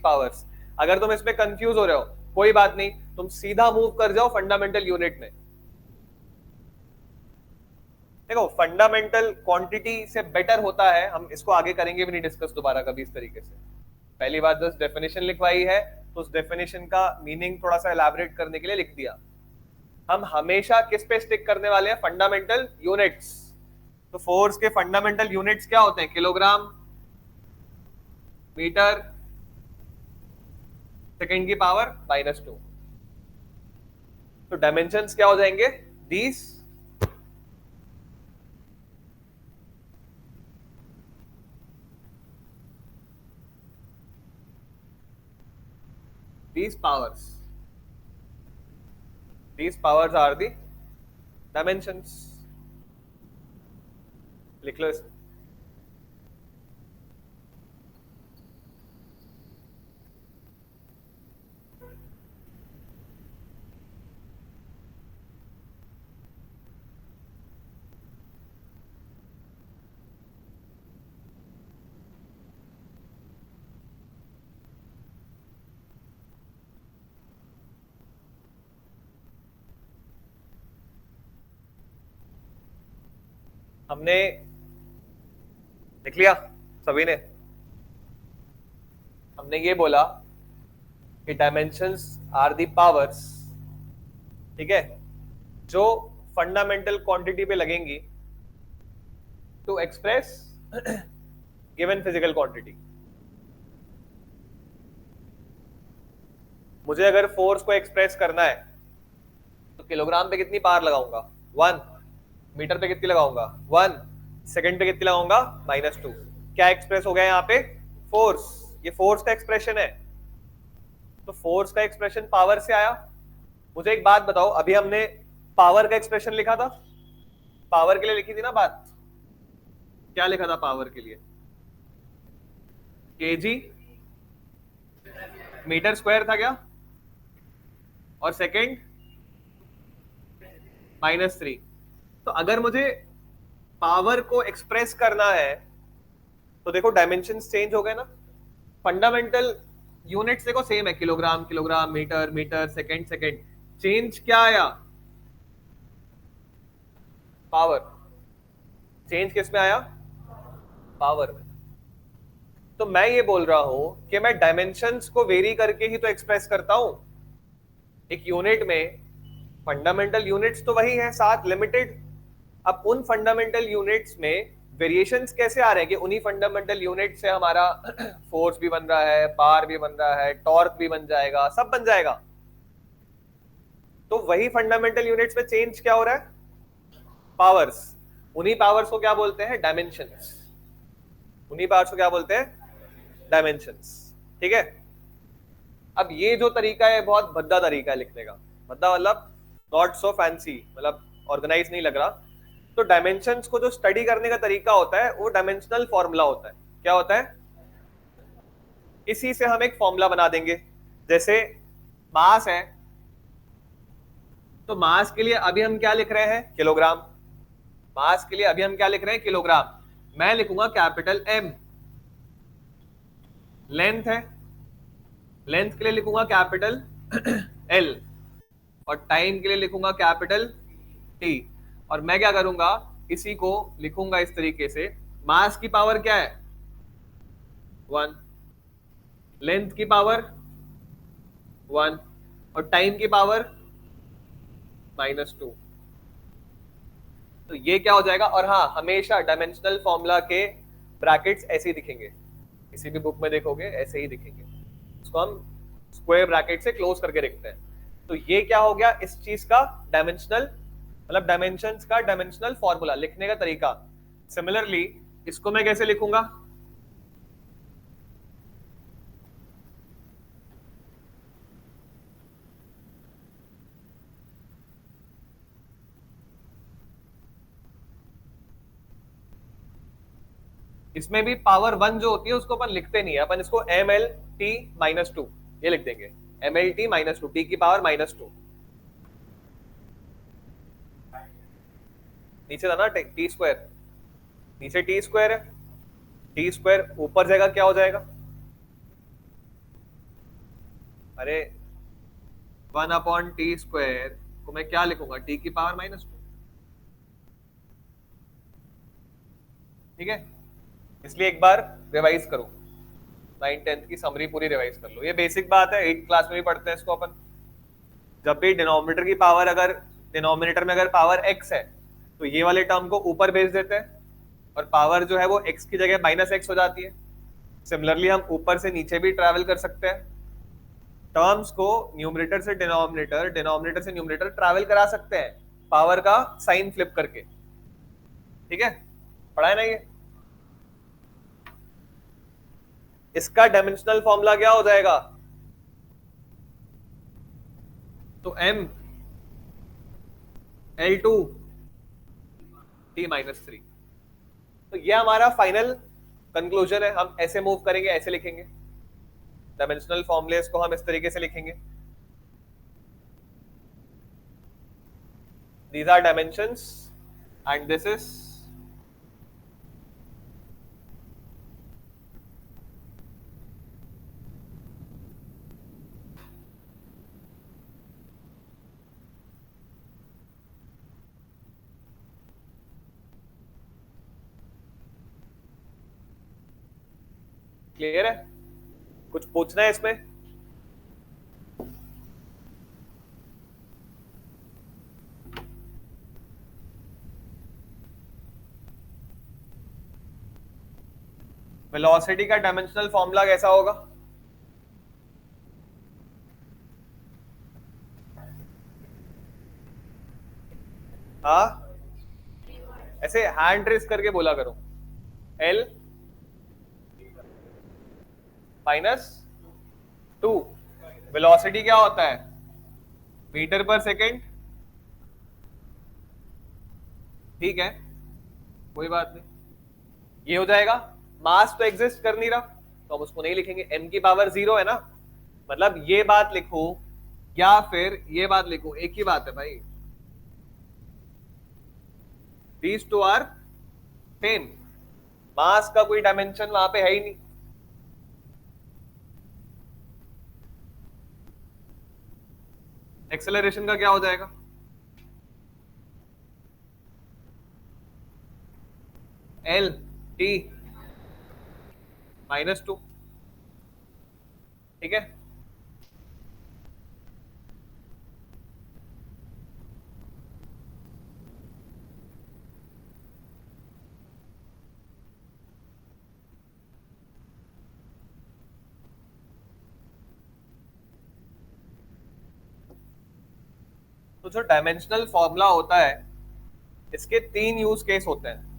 powers. अगर तुम इसमें कंफ्यूज हो रहे हो कोई बात नहीं, तुम सीधा मूव कर जाओ फंडामेंटल यूनिट में। देखो फंडामेंटल क्वांटिटी से बेटर होता है, हम इसको आगे करेंगे भी नहीं डिस्कस दोबारा कभी इस तरीके से। पहली बात जस्ट डेफिनेशन लिखवाई है, तो उस डेफिनेशन का मीनिंग थोड़ा सा एलैबोरेट करने के लिए लिख दिया। हम हमेशा किस पे स्टिक करने वाले हैं? Fundamental units. तो फोर्स के फंडामेंटल यूनिट्स क्या होते हैं? किलोग्राम, मीटर, सेकेंड की पावर -2। तो डायमेंशंस क्या हो जाएंगे? these powers are the dimensions। लिख लो इसको। हमने लिख लिया सभी ने? हमने ये बोला कि डायमेंशंस आर दी पावर्स, ठीक है, जो फंडामेंटल क्वांटिटी पे लगेंगी to express given physical quantity. मुझे अगर फोर्स को एक्सप्रेस करना है तो किलोग्राम पे कितनी पावर लगाऊंगा? 1। मीटर पे कितनी लगाऊंगा 1, सेकंड पे कितनी लगाऊंगा -2। क्या एक्सप्रेस हो गया यहाँ पे फोर्स, ये फोर्स का एक्सप्रेशन है। तो फोर्स का एक्सप्रेशन पावर से आया। मुझे एक बात बताओ, अभी हमने पावर का एक्सप्रेशन लिखा था, पावर के लिए लिखी थी ना बात, क्या लिखा था पावर के लिए, केजी मीटर स्क्वायर था क्या, और सेकंड -3। तो अगर मुझे पावर को एक्सप्रेस करना है तो देखो डायमेंशंस चेंज हो गए ना, फंडामेंटल यूनिट्स देखो सेम है, kilogram kilogram, metre metre, second second. Change क्या आया, पावर। चेंज किस में आया, पावर में। तो मैं ये बोल रहा हूं कि मैं डायमेंशंस को वेरी करके ही तो एक्सप्रेस करता हूं। एक यूनिट में फंडामेंटल यूनिट्स तो वही है, साथ लिमिटेड। अब उन फंडामेंटल यूनिट्स में वेरिएशंस कैसे आ रहे हैं कि उन्हीं फंडामेंटल यूनिट से हमारा फोर्स भी बन रहा है, पावर भी बन रहा है, टॉर्क भी बन जाएगा, सब बन जाएगा। तो वही फंडामेंटल यूनिट्स में चेंज क्या हो रहा है, पावर्स। उन्हीं पावर्स को क्या बोलते हैं, डायमेंशंस। उन्हीं पावर्स को क्या बोलते हैं, डायमेंशंस। ठीक है। अब ये जो तरीका है बहुत भद्दा तरीका है लिखने का, भद्दा मतलब नॉट सो फैंसी, मतलब ऑर्गेनाइज नहीं लग रहा। तो डायमेंशंस को जो स्टडी करने का तरीका होता है वो डायमेंशनल फॉर्मूला होता है। क्या होता है, इसी से हम एक फॉर्मूला बना देंगे। जैसे मास है, तो मास के लिए अभी हम क्या लिख रहे हैं, किलोग्राम। मास के लिए अभी हम क्या लिख रहे हैं, किलोग्राम। मैं लिखूंगा कैपिटल एम। लेंथ है, लेंथ के लिए लिखूंगा कैपिटल एल, और टाइम के लिए लिखूंगा कैपिटल टी। और मैं क्या करूंगा, इसी को लिखूंगा इस तरीके से, मास की पावर क्या है 1, लेंथ की पावर 1, और टाइम की पावर -2। तो ये क्या हो जाएगा। और हाँ, हमेशा डायमेंशनल फॉर्मूला के ब्रैकेट्स ऐसे ही दिखेंगे, किसी भी बुक में देखोगे ऐसे ही दिखेंगे। इसको हम स्क्वायर ब्रैकेट से क्लोज करके रखते हैं। तो ये क्या हो गया इस चीज का डायमेंशनल, मतलब डायमेंशंस का डायमेंशनल फॉर्मूला लिखने का तरीका। सिमिलरली इसको मैं कैसे लिखूंगा, इसमें भी पावर 1 जो होती है उसको अपन लिखते नहीं है, अपन इसको MLT-2 ये लिख देंगे। MLT-2, टी की पावर -2। नीचे था ना टी स्क्वायर, नीचे टी स्क्वायर है, टी स्क्वायर ऊपर जाएगा क्या हो जाएगा, अरे 1/t² को मैं क्या लिखूंगा, टी की पावर -2। ठीक है। इसलिए एक बार रिवाइज करो, 9th-10th की समरी पूरी रिवाइज कर लो। ये बेसिक बात है, 8th क्लास में भी पढ़ते हैं इसको अपन। जब भी डिनोमिनेटर की पावर, अगर डिनोमिनेटर में अगर पावर x है तो ये वाले टर्म को ऊपर भेज देते हैं, और पावर जो है वो x की जगह -x हो जाती है। सिमिलरली हम ऊपर से नीचे भी ट्रैवल कर सकते हैं, टर्म्स को न्यूमरेटर से डिनोमिनेटर, डिनोमिनेटर से न्यूमरेटर ट्रैवल करा सकते हैं पावर का साइन फ्लिप करके। ठीक है, पढ़ा है ना ये। इसका डायमेंशनल फॉर्मूला क्या हो जाएगा, तो ML2T-3। तो ये हमारा फाइनल कंक्लूजन है। हम ऐसे मूव करेंगे, ऐसे लिखेंगे डायमेंशनल फॉर्मूलेस को, हम इस तरीके से लिखेंगे, these are dimensions and this is clear है, कुछ पूछना है इसमें। वेलोसिटी का डायमेंशनल फॉर्मूला कैसा होगा, हाँ ऐसे हैंड रेस करके बोला करो, L माइनस 2। वेलोसिटी क्या होता है, मीटर पर सेकेंड, ठीक है कोई बात नहीं, ये हो जाएगा। मास तो एग्जिस्ट कर नहीं रहा तो हम उसको नहीं लिखेंगे, m की पावर 0 है ना, मतलब ये बात लिखो या फिर ये बात लिखो, एक ही बात है भाई, these two are same। मास का कोई डायमेंशन वहां पे है ही नहीं। एक्सेलरेशन का क्या हो जाएगा, L T -2, ठीक है। तो जो डायमेंशनल फॉर्मूला होता है इसके 3 यूज केस होते हैं।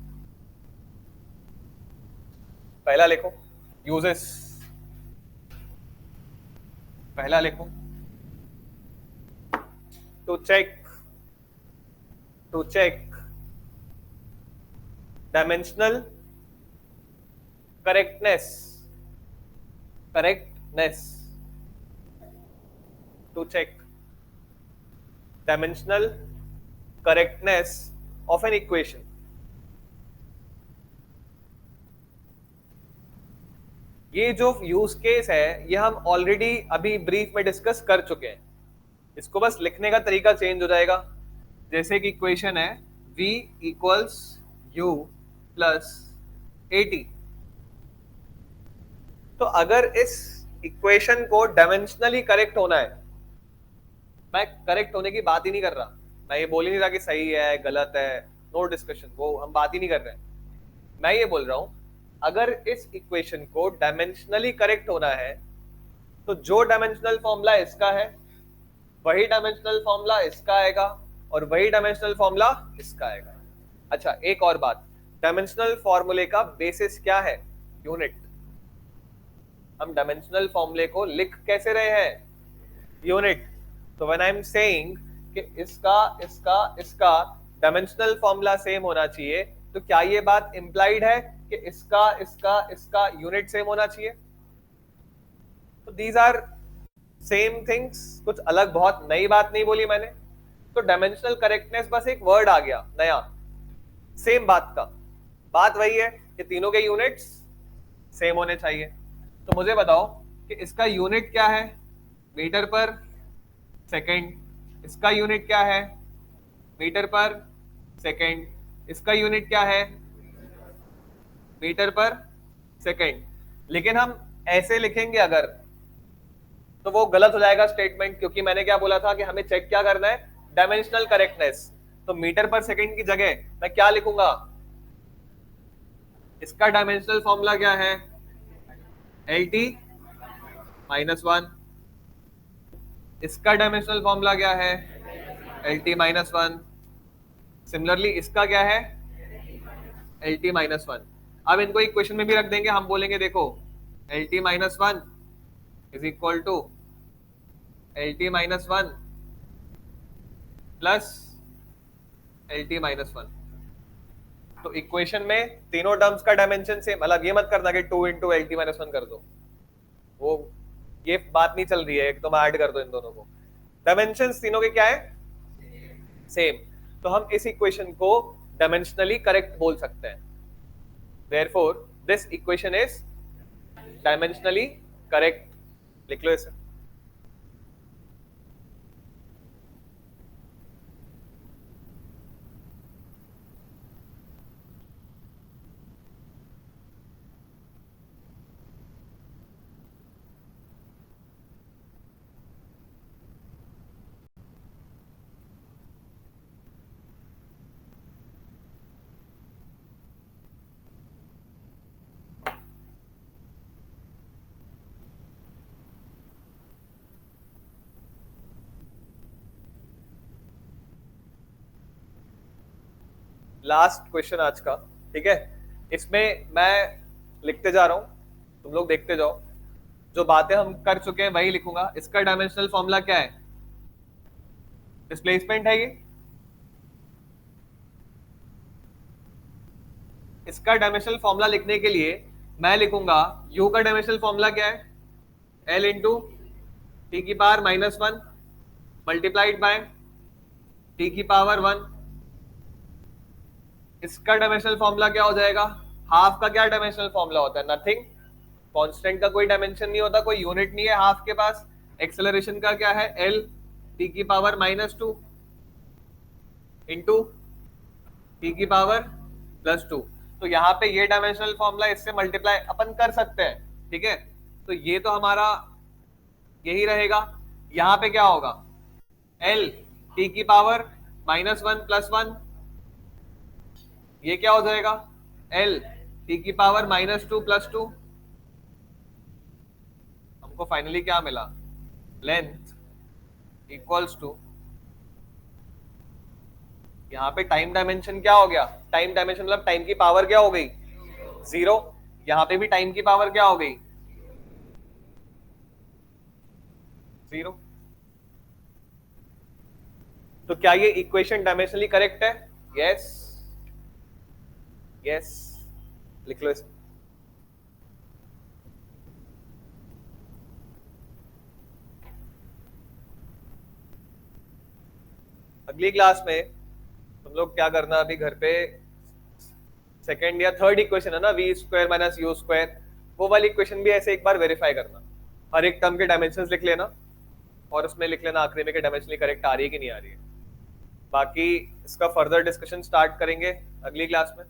पहला लिखो यूजेस, पहला लिखो to check dimensional correctness to check dimensional correctness of an equation. ये जो यूज केस है ये हम ऑलरेडी अभी ब्रीफ में डिस्कस कर चुके हैं, इसको बस लिखने का तरीका चेंज हो जाएगा। जैसे कि इक्वेशन है v equals u plus AT, तो अगर इस इक्वेशन को डायमेंशनली करेक्ट होना है, मैं करेक्ट होने की बात ही नहीं कर रहा, मैं ये बोल ही नहीं रहा कि सही है गलत है, नो डिस्कशन, वो हम बात ही नहीं कर रहे हैं। मैं ये बोल रहा हूं अगर इस इक्वेशन को डायमेंशनली करेक्ट होना है तो जो डायमेंशनल फॉर्मूला इसका है वही डायमेंशनल फॉर्मूला इसका आएगा और वही डायमेंशनल फॉर्मूला इसका आएगा। अच्छा एक और बात, डायमेंशनल फॉर्मूले का बेसिस क्या है, यूनिट। हम डायमेंशनल फॉर्मूले को लिख कैसे रहे हैं, यूनिट। तो व्हेन आई एम सेइंग कि इसका इसका इसका डायमेंशनल फॉर्मूला सेम होना चाहिए, तो क्या ये बात इंप्लाइड है कि इसका इसका इसका यूनिट सेम होना चाहिए। तो दीज आर सेम थिंग्स, कुछ अलग बहुत नई बात नहीं बोली मैंने। तो डायमेंशनल करेक्टनेस बस एक वर्ड आ गया नया, सेम बात का, बात वही है कि तीनों के यूनिट्स सेम होने चाहिए। तो मुझे बताओ कि इसका यूनिट क्या है, मीटर पर सेकेंड। इसका यूनिट क्या है, मीटर पर सेकेंड। इसका यूनिट क्या है, मीटर पर सेकेंड। लेकिन हम ऐसे लिखेंगे अगर, तो वो गलत हो जाएगा स्टेटमेंट, क्योंकि मैंने क्या बोला था कि हमें चेक क्या करना है, डायमेंशनल करेक्टनेस। तो मीटर पर सेकेंड की जगह मैं क्या लिखूंगा, इसका डायमेंशनल फॉर्मूला क्या है, LT -1। इसका डायमेंशनल फॉर्मूला क्या है, LT -1। सिमिलरली इसका क्या है, LT -1। अब इनको इक्वेशन में भी रख देंगे, हम बोलेंगे देखो LT -1 is equal to LT -1 plus LT -1। तो इक्वेशन में तीनों टर्म्स का डायमेंशन सेम, मतलब ये मत करना कि 2 इंटू LT -1 कर दो, वो ये बात नहीं चल रही है, एक तो ऐड कर दो इन दोनों को। डायमेंशन तीनों के क्या है, सेम। तो हम इस इक्वेशन को डायमेंशनली करेक्ट बोल सकते हैं। Therefore, this equation is dimensionally correct। लिख लो इसे। लास्ट क्वेश्चन आज का, ठीक है। इसमें मैं लिखते जा रहा हूं, तुम लोग देखते जाओ। जो बातें हम कर चुके हैं वही लिखूंगा। इसका डायमेंशनल फॉर्मूला क्या है? डिस्प्लेसमेंट है ये। इसका डायमेंशनल फॉर्मूला लिखने के लिए मैं लिखूंगा u का डायमेंशनल फॉर्मूला क्या है? l इंटू टी की पावर -1 मल्टीप्लाइड बाय टी की पावर 1। इसका डायमेंशनल फॉर्मूला क्या हो जाएगा? हाफ का क्या डायमेंशनल फॉर्मूला होता है? नथिंग। कांस्टेंट का कोई डायमेंशन नहीं होता, कोई यूनिट नहीं है हाफ के पास। एक्सेलरेशन का क्या है? l टी की पावर -2 इंटू टी की पावर +2। तो यहाँ पे ये डायमेंशनल फॉर्मूला इससे मल्टीप्लाई अपन कर सकते हैं, ठीक है। तो ये तो हमारा यही रहेगा। यहाँ पे क्या होगा? l टी की पावर -1 +1, ये क्या हो जाएगा? l टी की पावर -2 +2। हमको फाइनली क्या मिला? लेंथ इक्वल्स टू, यहाँ पे टाइम डायमेंशन क्या हो गया? टाइम डायमेंशन मतलब टाइम की पावर क्या हो गई? 0। यहाँ पे भी टाइम की पावर क्या हो गई? 0। तो क्या ये इक्वेशन डायमेंशनली करेक्ट है? यस, यस, लिख लो इसे। अगली क्लास में तुम लोग क्या करना, अभी घर पे सेकेंड या थर्ड इक्वेशन है ना, v² - u², वो वाली इक्वेशन भी ऐसे एक बार वेरीफाई करना। हर एक टर्म के डायमेंशंस लिख लेना और उसमें लिख लेना आखिरी में कि डायमेंशनली करेक्ट आ रही है कि नहीं आ रही है। बाकी इसका फर्दर डिस्कशन स्टार्ट करेंगे अगली क्लास में।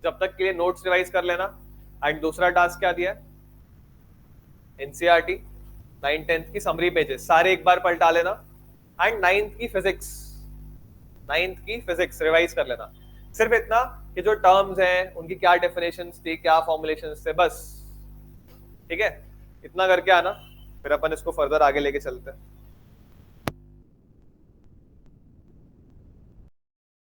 जब तक के लिए नोट्स रिवाइज कर लेना। एंड दूसरा टास्क क्या दिया है? एनसीईआरटी 9th 10th की समरी पेजेस सारे एक बार पलटा लेना। एंड 9th की फिजिक्स रिवाइज कर लेना। सिर्फ इतना कि जो टर्म्स हैं उनकी क्या डेफिनेशंस थी, क्या फॉर्मुलेशंस थे, बस, ठीक है। इतना करके आना, फिर अपन इसको फर्दर आगे लेके चलते हैं।